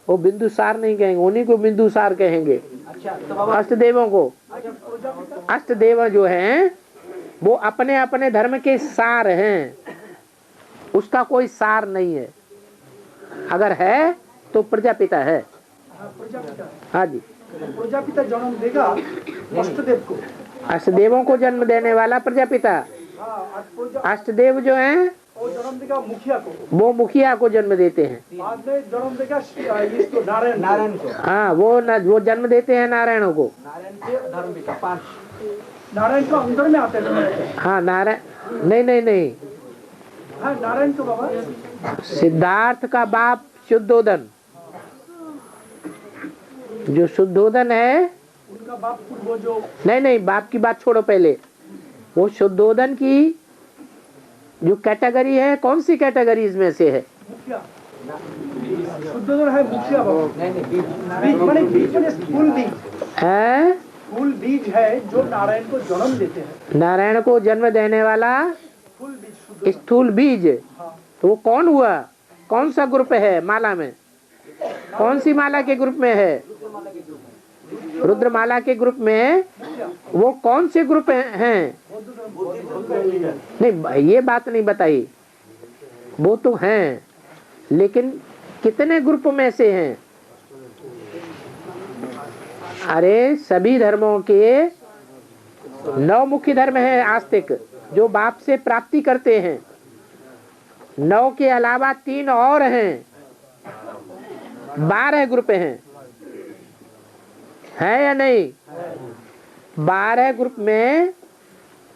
वो बिंदुसार नहीं कहेंगे, उन्हीं को बिंदुसार कहेंगे। अच्छा, तो बाबा अष्टदेवों को, अष्टदेव जो हैं वो अपने अपने धर्म के सार हैं, उसका कोई सार नहीं है। अगर है तो प्रजापिता है। हाँ जी, प्रजापिता जन्म देगा अष्टदेव को, अष्टदेवों को जन्म देने वाला प्रजापिता। अष्टदेव जो हैं वो जन्म देगा मुखिया को, वो मुखिया को जन्म देते हैं। बाद में जन्म देगा इसको नारायण को। हाँ, वो जन्म देते हैं नारायणों को। नारायण के धर्म पिता 5 नारायण को अंदर में आते हैं। हाँ, नारायण नहीं, हाँ, नारायण को बाबा सिद्धार्थ का बाप शुद्धोदन, जो शुद्धोदन है, उनका बाप वो जो नहीं बाप की बात छोड़ो, पहले वो शुद्धोदन की जो कैटेगरी है, कौन सी कैटेगरी इसमें से है? मुखिया शुद्धोदन है, मुखिया बाबा। बीज माने बीज माने स्थूल बीज है, स्थूल बीज है जो नारायण को जन्म देते हैं। नारायण को जन्म देने वाला स्थूल बीज शुद्धोदन। स्थूल बीज। हाँ। तो वो कौन हुआ? कौन सा ग्रुप है माला में? कौन सी माला के ग्रुप में है? रुद्रमाला के ग्रुप में। वो कौन से ग्रुप हैं? नहीं, ये बात नहीं बताई। वो तो हैं, लेकिन कितने ग्रुप में से हैं? अरे सभी धर्मों के 9 मुख्य धर्म हैं आस्तिक, जो बाप से प्राप्ति करते हैं। 9 के अलावा 3 और हैं, 12 ग्रुप हैं, है या नहीं? 12 ग्रुप में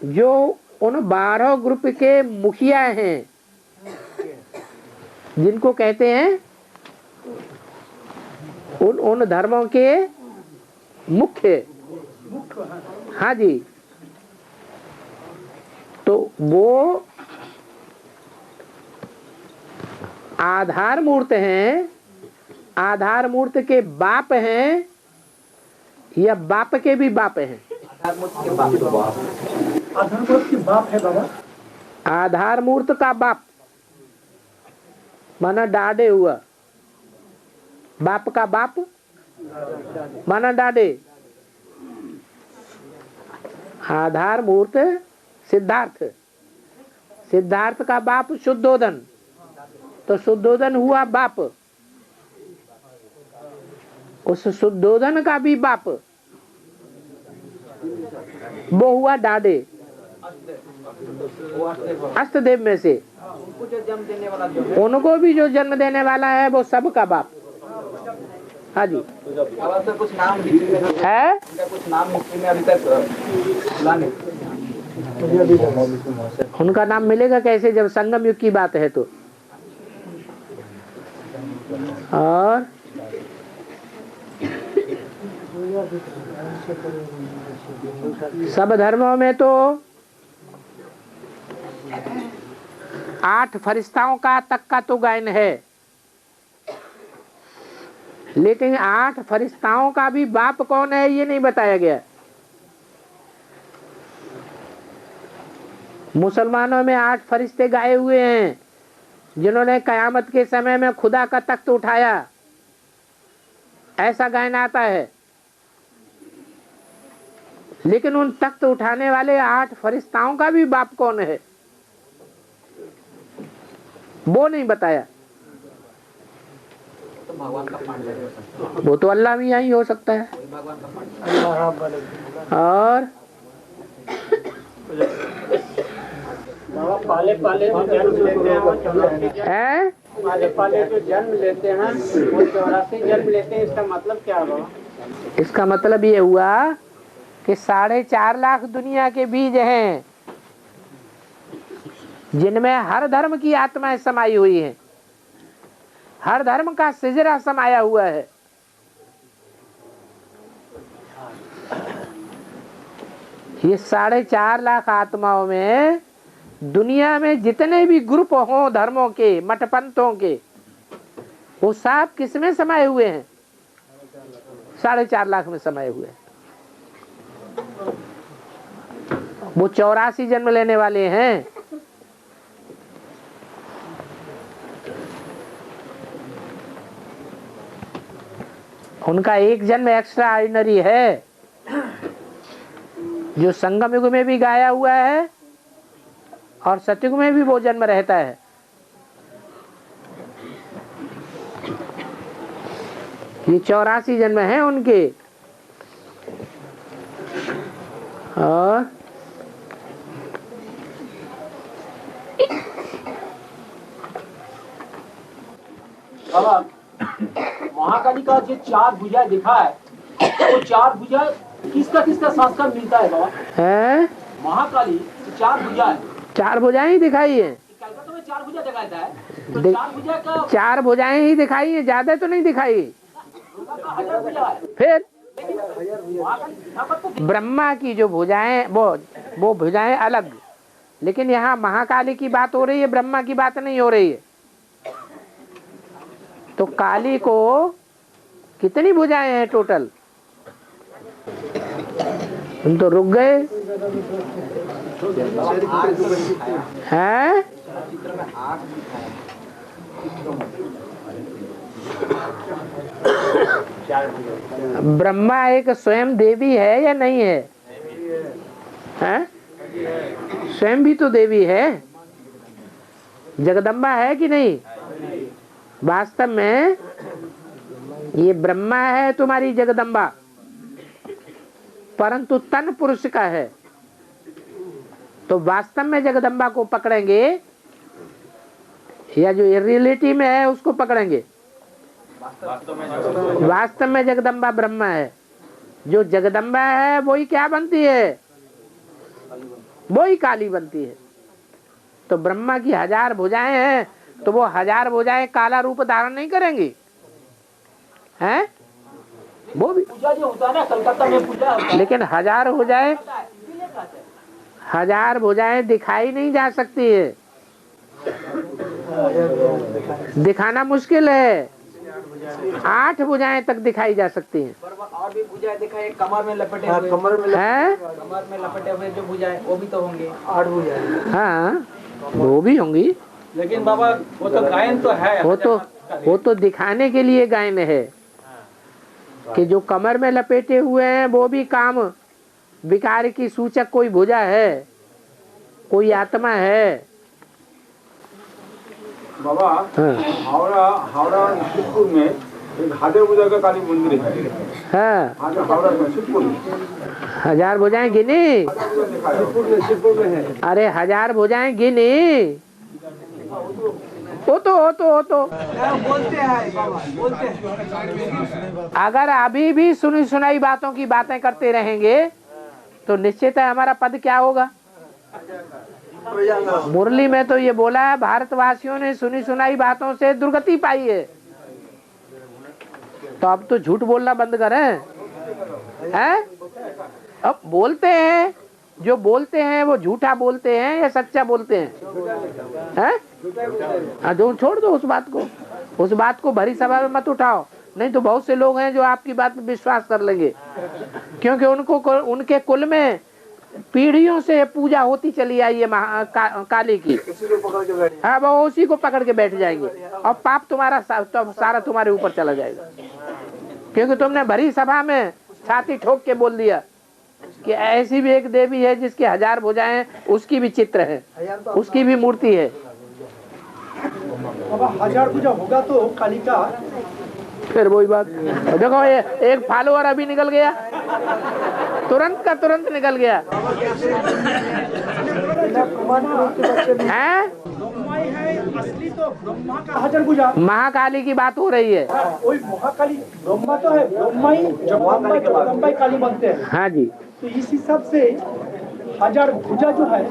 जो उन 12 ग्रुप के मुखिया हैं, जिनको कहते हैं उन धर्मों के मुख्य। हाँ जी, तो वो आधार मूर्त हैं, आधार मूर्त के बाप हैं या बाप के भी बाप हैं? आधार मूर्त के बाप है बाबा। आधार मूर्त का बाप माना डाडे हुआ, बाप का बाप माना डाडे। आधार मूर्त सिद्धार्थ, सिद्धार्थ का बाप शुद्धोदन, तो शुद्धोदन हुआ बाप। उस शुद्धोदन का भी बाप वो हुआ डाडे, अष्टदेव में से। उनको जो जन्म देने वाला जो है, उनको भी जो जन्म देने वाला है वो सबका बाप। हाँ जी। अब आपका कुछ नाम हिस्ट्री में है, उनका कुछ नाम हिस्ट्री में अभी तक खुला नहीं। उनका नाम मिलेगा कैसे जब संगम युग की बात है तो? और सब धर्मों में तो 8 फरिश्ताओं का तक का तो गायन है, लेकिन 8 फरिश्ताओं का भी बाप कौन है ये नहीं बताया गया। मुसलमानों में 8 फरिश्ते गाए हुए हैं, जिन्होंने कयामत के समय में खुदा का तख्त उठाया, ऐसा गायन आता है। लेकिन उन तख्त उठाने वाले 8 फरिश्ताओं का भी बाप कौन है वो नहीं बताया। तो भगवान का पाठ हो सकता है, वो तो अल्लाह भी यही हो सकता है। भगवान का पाठ। और पाले पाले जो जन्म लेते हैं वो 84 है, पाले पाले जो जन्म लेते हैं वो 84 जन्म लेते हैं। इसका मतलब क्या है बाबा? इसका मतलब ये हुआ कि 4.5 लाख दुनिया के बीज हैं, जिनमें हर धर्म की आत्माएं समाई हुई हैं, हर धर्म का सिजरा समाया हुआ है। ये 4.5 लाख आत्माओं में दुनिया में जितने भी ग्रुप हों धर्मों के, मठपंथों के, वो सब किसमें समाये हुए हैं? 4.5 लाख में समाये हुए हैं। वो 84 जन्म लेने वाले हैं। उनका एक जन्म एक्स्ट्रा ऑर्डिनरी है, जो संगम युग में भी गाया हुआ है और सतयुग में भी वो जन्म रहता है। ये 84 जन्म हैं उनके। और बाबा, महाकाली का जो 4 भुजा दिखा है, वो 4 भुजा किसका किसका संस्कार मिलता है बाबा? है महाकाली जो 4 भुजा है, 4 भुजाएं ही दिखाई है। कलकत्ता में 4 भुजा दिखाता है। चार भुजाएं ही दिखाई है, ज्यादा तो नहीं दिखाई। फिर ब्रह्मा की जो भुजाएं वो भुजाएं अलग, लेकिन यहाँ महाकाली की बात हो रही है, ब्रह्मा की बात नहीं हो रही है। तो काली को कितनी भुजाएं हैं टोटल? तुम तो रुक गए हैं। ब्रह्मा एक स्वयं देवी है या नहीं है? हैं? स्वयं भी तो देवी है, जगदम्बा है कि नहीं? वास्तव में ये ब्रह्मा है तुम्हारी जगदम्बा, परंतु तन पुरुष का है। तो वास्तव में जगदम्बा को पकड़ेंगे या जो रियलिटी में है उसको पकड़ेंगे? वास्तव में जगदम्बा ब्रह्मा है। जो जगदम्बा है वही क्या बनती है? वही काली बनती है। तो ब्रह्मा की 1000 भुजाएं हैं, तो वो 1000 भुजाएं काला रूप धारण नहीं करेंगी हैं? वो भी पूजा जो होता है ना कलकत्ता में पूजा होता है, लेकिन 1000 भुजाएं दिखाई नहीं जा सकती है, दिखाना मुश्किल है। 8 भुजाएं तक दिखाई जा सकती हैं। और भी भुजाएं दिखाई, कमर में लपेटे हुए, कमर में लपेटे हुए जो भुजाएं वो भी तो होंगे 8 भुजाएं। हाँ वो भी होंगी, लेकिन बाबा वो तो गायन तो है, वो तो दिखाने के लिए गायन है कि जो कमर में लपेटे हुए हैं वो भी काम विकार की सूचक कोई भुजा है, कोई आत्मा है। बाबा हावड़ा शिवपुर में एक 1000 भुजा का काली मंदिर है। हाँ हावड़ा में शिवपुर में 1000 भुजाएं गिनी। शिवपुर में है। अरे 1000 भुजाएं गिनी। वो तो बोलते हैं बाबा, बोलते हैं। अगर अभी भी सुनी सुनाई बातों की बातें करते रहेंगे तो निश्चित है हमारा पद क्या होगा। मुरली में तो ये बोला है, भारतवासियों ने सुनी सुनाई बातों से दुर्गति पाई है। तो अब तो झूठ बोलना बंद करें हैं? अब बोलते हैं, जो बोलते हैं वो झूठा बोलते हैं या सच्चा बोलते हैं? जो छोड़ दो उस बात को भरी सभा में मत उठाओ, नहीं तो बहुत से लोग हैं जो आपकी बात में विश्वास कर लेंगे, क्योंकि उनके कुल में पीढ़ियों से पूजा होती चली आई है काली की। हाँ वो उसी को पकड़ के बैठ जाएंगे और पाप तुम्हारा सारा तुम्हारे ऊपर चला जाएगा, क्योंकि तुमने भरी सभा में छाती ठोक के बोल दिया कि ऐसी भी एक देवी है जिसकी 1000 भुजाएं, उसकी भी चित्र है, उसकी भी मूर्ति है। अब 1000 भुजा होगा तो काली का फिर वही बात देखो, ये एक फॉलोअर अभी निकल गया, तुरंत का तुरंत निकल गया है। असली तो ब्रह्मा का 1000 भुजा, महाकाली की बात हो रही है। वही महाकाली ब्रह्मा तो है, ब्रह्मा ही जगदम्बा काली बनते हैं। हाँ जी, तो इस हिसाब से 1000 भुजा जो है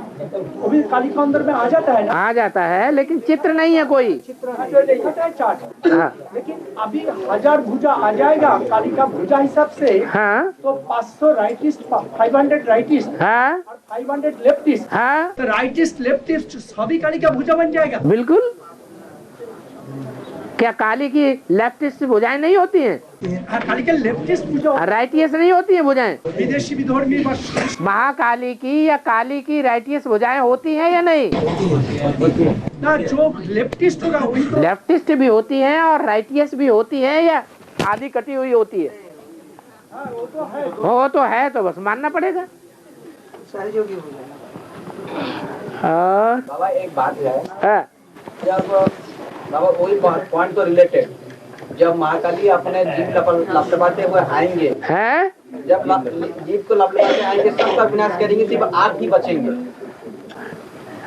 वो भी काली के अंदर में आ जाता है ना? आ जाता है, लेकिन चित्र नहीं है कोई। चित्र दिखाता है चार्ट। हाँ। लेकिन अभी 1000 भुजा आ जाएगा काली का भुजा हिसाब से। हाँ। तो 500 राइटिस्ट, 500 राइटिस्ट, हाँ। और 500 लेफ्टिस्ट। हाँ। तो राइटिस्ट लेफ्टिस्ट सभी काली का भुजा बन जाएगा। बिल्कुल। क्या काली की लेफ्टिस्ट भुजाएं नहीं होती हैं? काली के लेफ्टिस्ट भुजा, राइटियस नहीं होती हैं भुजाएं? विदेशी विधर्मी महाकाली की या काली की राइटियस भुजाएं होती हैं या नहीं? ना, जो लेफ्टिस्ट होगा वही तो। लेफ्टिस्ट भी होती हैं और राइटियस भी होती हैं या आधी कटी हुई होती है? वो तो है, तो बस मानना पड़ेगा। और बाबा एक बात है, हाँ। जब बाबा वही पॉइंट तो रिलेटेड, जब महाकाली अपने जीप लपलपाते हुए आएंगे, हैं? जब जीप को लपलपाते आएंगे सबका विनाश करेंगे, सिर्फ आप ही बचेंगे।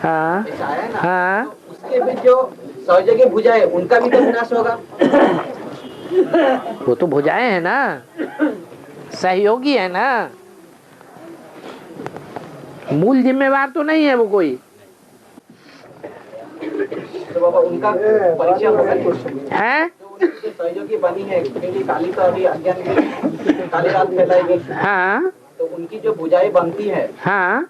हाँ। ऐसा है ना? हाँ। तो उसके भी जो सहयोगी भुजाएं उनका भी तो विनाश होगा। वो तो भुजाएं है ना, सहयोगी है ना, मूल जिम्मेवार तो नहीं है वो कोई। तो बाबा उनका परिचय होगा है। जो सहयोगी बनी है क्योंकि काली तो अभी अज्ञान में काली रात फैलाएगी। हाँ तो उनकी जो भुजाएं बनती है, हाँ,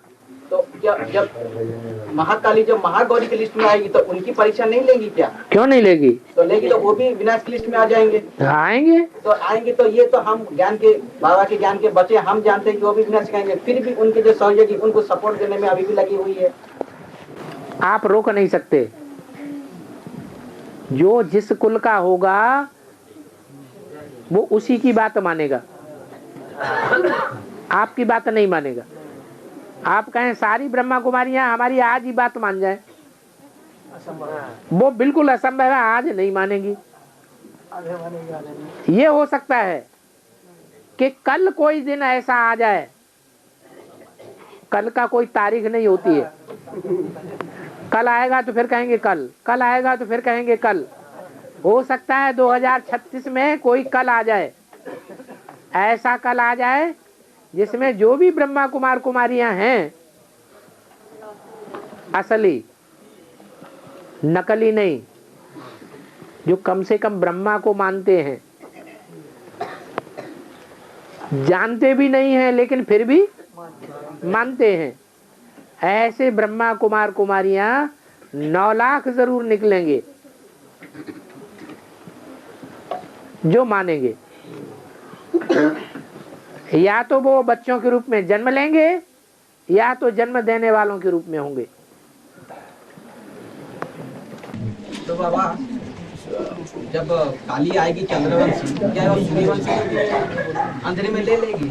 तो क्या जब महाकाली जब महागौरी की लिस्ट में आएगी तो उनकी परीक्षा नहीं लेंगी क्या? क्यों नहीं लेगी? तो लेगी तो वो भी विनाश की लिस्ट में आ जाएंगे। आएंगे तो आएंगे तो ये तो हम ज्ञान के बाबा के ज्ञान के बच्चे हम जानते हैं कि वो भी विनाश करेंगे, फिर भी उनके जो सहयोगी उनको सपोर्ट देने में अभी भी लगी हुई है। आप रोक नहीं सकते। जो जिस कुल का होगा वो उसी की बात मानेगा, आपकी बात नहीं मानेगा। आप कहें सारी ब्रह्मा कुमारियां हमारी आज ही बात मान जाए, वो बिल्कुल असंभव है, आज नहीं मानेंगी। ये हो सकता है कि कल कोई दिन ऐसा आ जाए, कल का कोई तारीख नहीं होती है। कल आएगा तो फिर कहेंगे कल, कल आएगा तो फिर कहेंगे कल। हो सकता है 2036 में कोई कल आ जाए, ऐसा कल आ जाए जिसमें जो भी ब्रह्मा कुमार कुमारियां हैं, असली नकली नहीं, जो कम से कम ब्रह्मा को मानते हैं, जानते भी नहीं हैं लेकिन फिर भी मानते हैं, ऐसे ब्रह्मा कुमार कुमारियां 9 लाख जरूर निकलेंगे जो मानेंगे। या तो वो बच्चों के रूप में जन्म लेंगे या तो जन्म देने वालों के रूप में होंगे। तो बाबा जब काली आएगी चंद्रवंशी, क्या वो सूर्यवंशी अंधेरे में ले लेगी?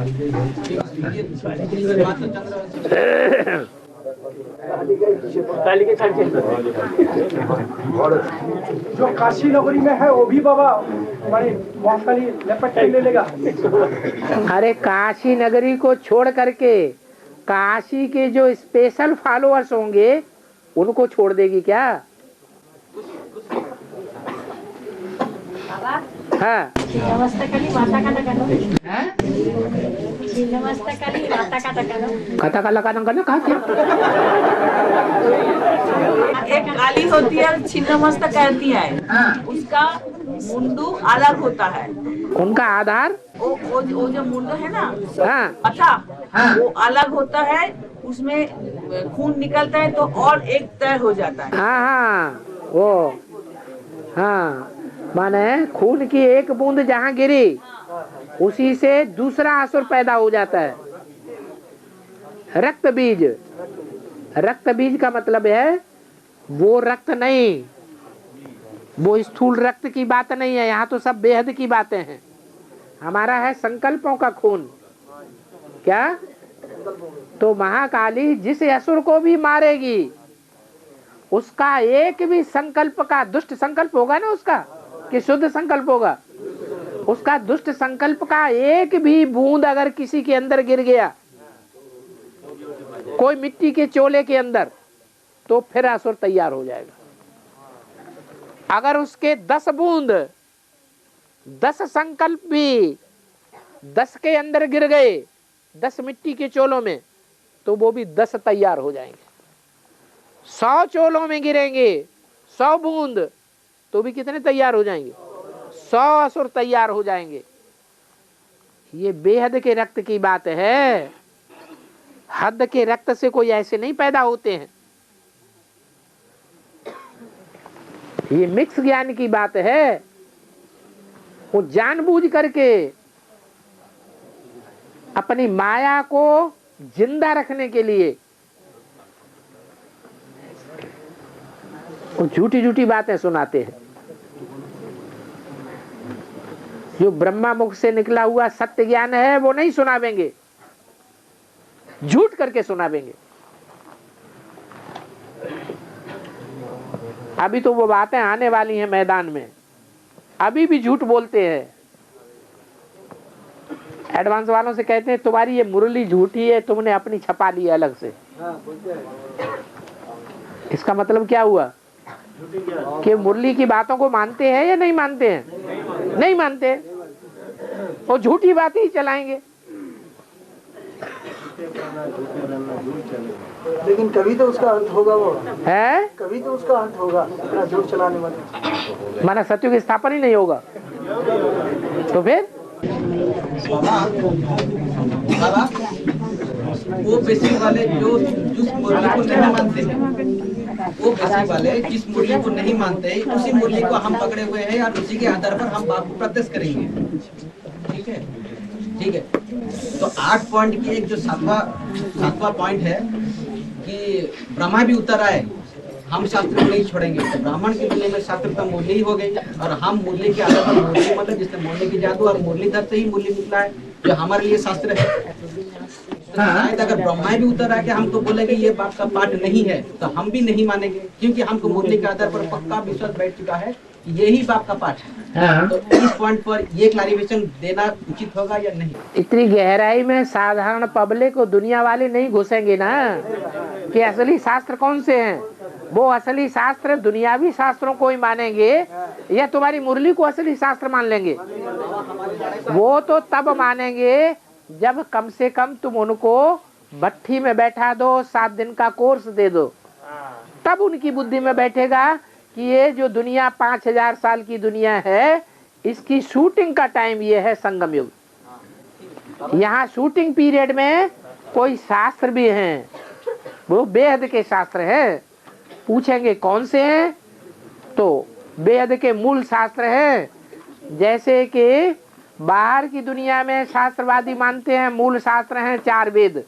जो काशी नगरी में है वो भी बाबा हमारी महाकाली लपट के ले लेगा। अरे काशी नगरी को छोड़ करके काशी के जो स्पेशल फॉलोअर्स होंगे उनको छोड़ देगी क्या? हाँ, कथा का लगा ना कहा क्या? एक काली होती है, छिन्नमस्तक कहती है, उसका मुंडू अलग होता है। उनका आधार वो जो मुंडू है ना, हाँ, अच्छा, वो अलग होता है, उसमें खून निकलता है तो और एक तय हो जाता है। हाँ हाँ, वो हाँ, माने खून की एक बूंद जहाँ गिरी उसी से दूसरा असुर पैदा हो जाता है। रक्त बीज, रक्त बीज का मतलब है वो रक्त नहीं, वो स्थूल रक्त की बात नहीं है, यहाँ तो सब बेहद की बातें हैं। हमारा है संकल्पों का खून। क्या? तो महाकाली जिस असुर को भी मारेगी उसका एक भी संकल्प का, दुष्ट संकल्प होगा ना उसका कि शुद्ध संकल्प होगा, उसका दुष्ट संकल्प का एक भी बूंद अगर किसी के अंदर गिर गया, कोई मिट्टी के चोले के अंदर, तो फिर असुर तैयार हो जाएगा। अगर उसके 10 बूंद, 10 संकल्प भी 10 के अंदर गिर गए, 10 मिट्टी के चोलों में, तो वो भी 10 तैयार हो जाएंगे। 100 चोलों में गिरेंगे 100 बूंद, तो भी कितने तैयार हो जाएंगे? 100 असुर तैयार हो जाएंगे। ये बेहद के रक्त की बात है। हद के रक्त से कोई ऐसे नहीं पैदा होते हैं। ये मिक्स ज्ञान की बात है। वो जानबूझ करके अपनी माया को जिंदा रखने के लिए वो झूठी झूठी बातें सुनाते हैं। जो ब्रह्मा मुख से निकला हुआ सत्य ज्ञान है वो नहीं सुनावेंगे, झूठ करके सुनावेंगे। अभी तो वो बातें आने वाली हैं मैदान में, अभी भी झूठ बोलते हैं। एडवांस वालों से कहते हैं तुम्हारी ये मुरली झूठी है, तुमने अपनी छपा ली अलग से। इसका मतलब क्या हुआ कि मुरली की बातों को मानते हैं या नहीं मानते हैं? नहीं मानते, वो झूठी बातें ही चलाएंगे। लेकिन कभी तो उसका अंत होगा, वो है कभी तो उसका अंत होगा, इतना झूठ चलाने वाले। माना सत्य की स्थापना ही नहीं होगा तो फिर वो बेसिक वाले जो जिस मुरली को नहीं मानते हैं, वो बेसिक वाले जिस मुरली को नहीं मानते उसी मुरली को हम पकड़े हुए हैं और उसी के आधार पर हम बाप को प्रत्यक्ष करेंगे। ठीक है, ठीक है। तो 8 पॉइंट की एक जो सातवां पॉइंट है कि ब्रह्मा भी उतर आए, हम शास्त्र को नहीं छोड़ेंगे। तो ब्राह्मण की दुनिया में शास्त्र तो मुरली ही हो गई और हम मुरली के आधार पर मुरली मतलब जिसने मुरली की जादू और मुरलीधर से ही मुरली निकला है जो हमारे लिए शास्त्र है। तो शायद अगर ब्रह्मा भी उतर आके हमको बोलेंगे ये बाप का पाठ नहीं है तो हम भी नहीं मानेंगे, क्योंकि हमको मुरली के आधार पर पक्का विश्वास बैठ चुका है कि यही बाप का पाठ है। तो इस पॉइंट पर ये क्लैरिफिकेशन देना उचित होगा या नहीं? इतनी गहराई में साधारण पब्लिक को दुनिया वाले नहीं घुसेंगे ना कि असली शास्त्र कौन से हैं। वो असली शास्त्र दुनियावी शास्त्रों को ही मानेंगे या तुम्हारी मुरली को असली शास्त्र मान लेंगे? वो तो तब मानेंगे जब कम से कम तुम उनको भट्ठी में बैठा दो, 7 दिन का कोर्स दे दो, तब उनकी बुद्धि में बैठेगा कि ये जो दुनिया 5000 साल की दुनिया है, इसकी शूटिंग का टाइम ये है संगम युग। यहाँ शूटिंग पीरियड में कोई शास्त्र भी हैं, वो बेहद के शास्त्र हैं। पूछेंगे कौन से हैं, तो बेहद के मूल शास्त्र हैं। जैसे कि बाहर की दुनिया में शास्त्रवादी मानते हैं मूल शास्त्र हैं 4 वेद,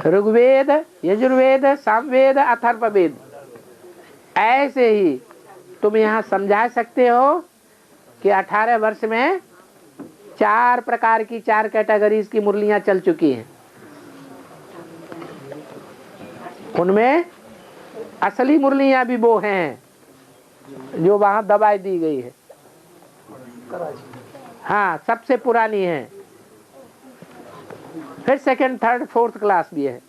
ऋग्वेद, यजुर्वेद, सामवेद, अथर्ववेद। ऐसे ही तुम यहाँ समझा सकते हो कि 18 वर्ष में 4 प्रकार की 4 कैटेगरीज की मुरलियां चल चुकी हैं। उनमें असली मुरलियां भी वो हैं जो वहां दबाई दी गई है। हाँ, सबसे पुरानी है, फिर 2nd, 3rd, 4th क्लास भी है।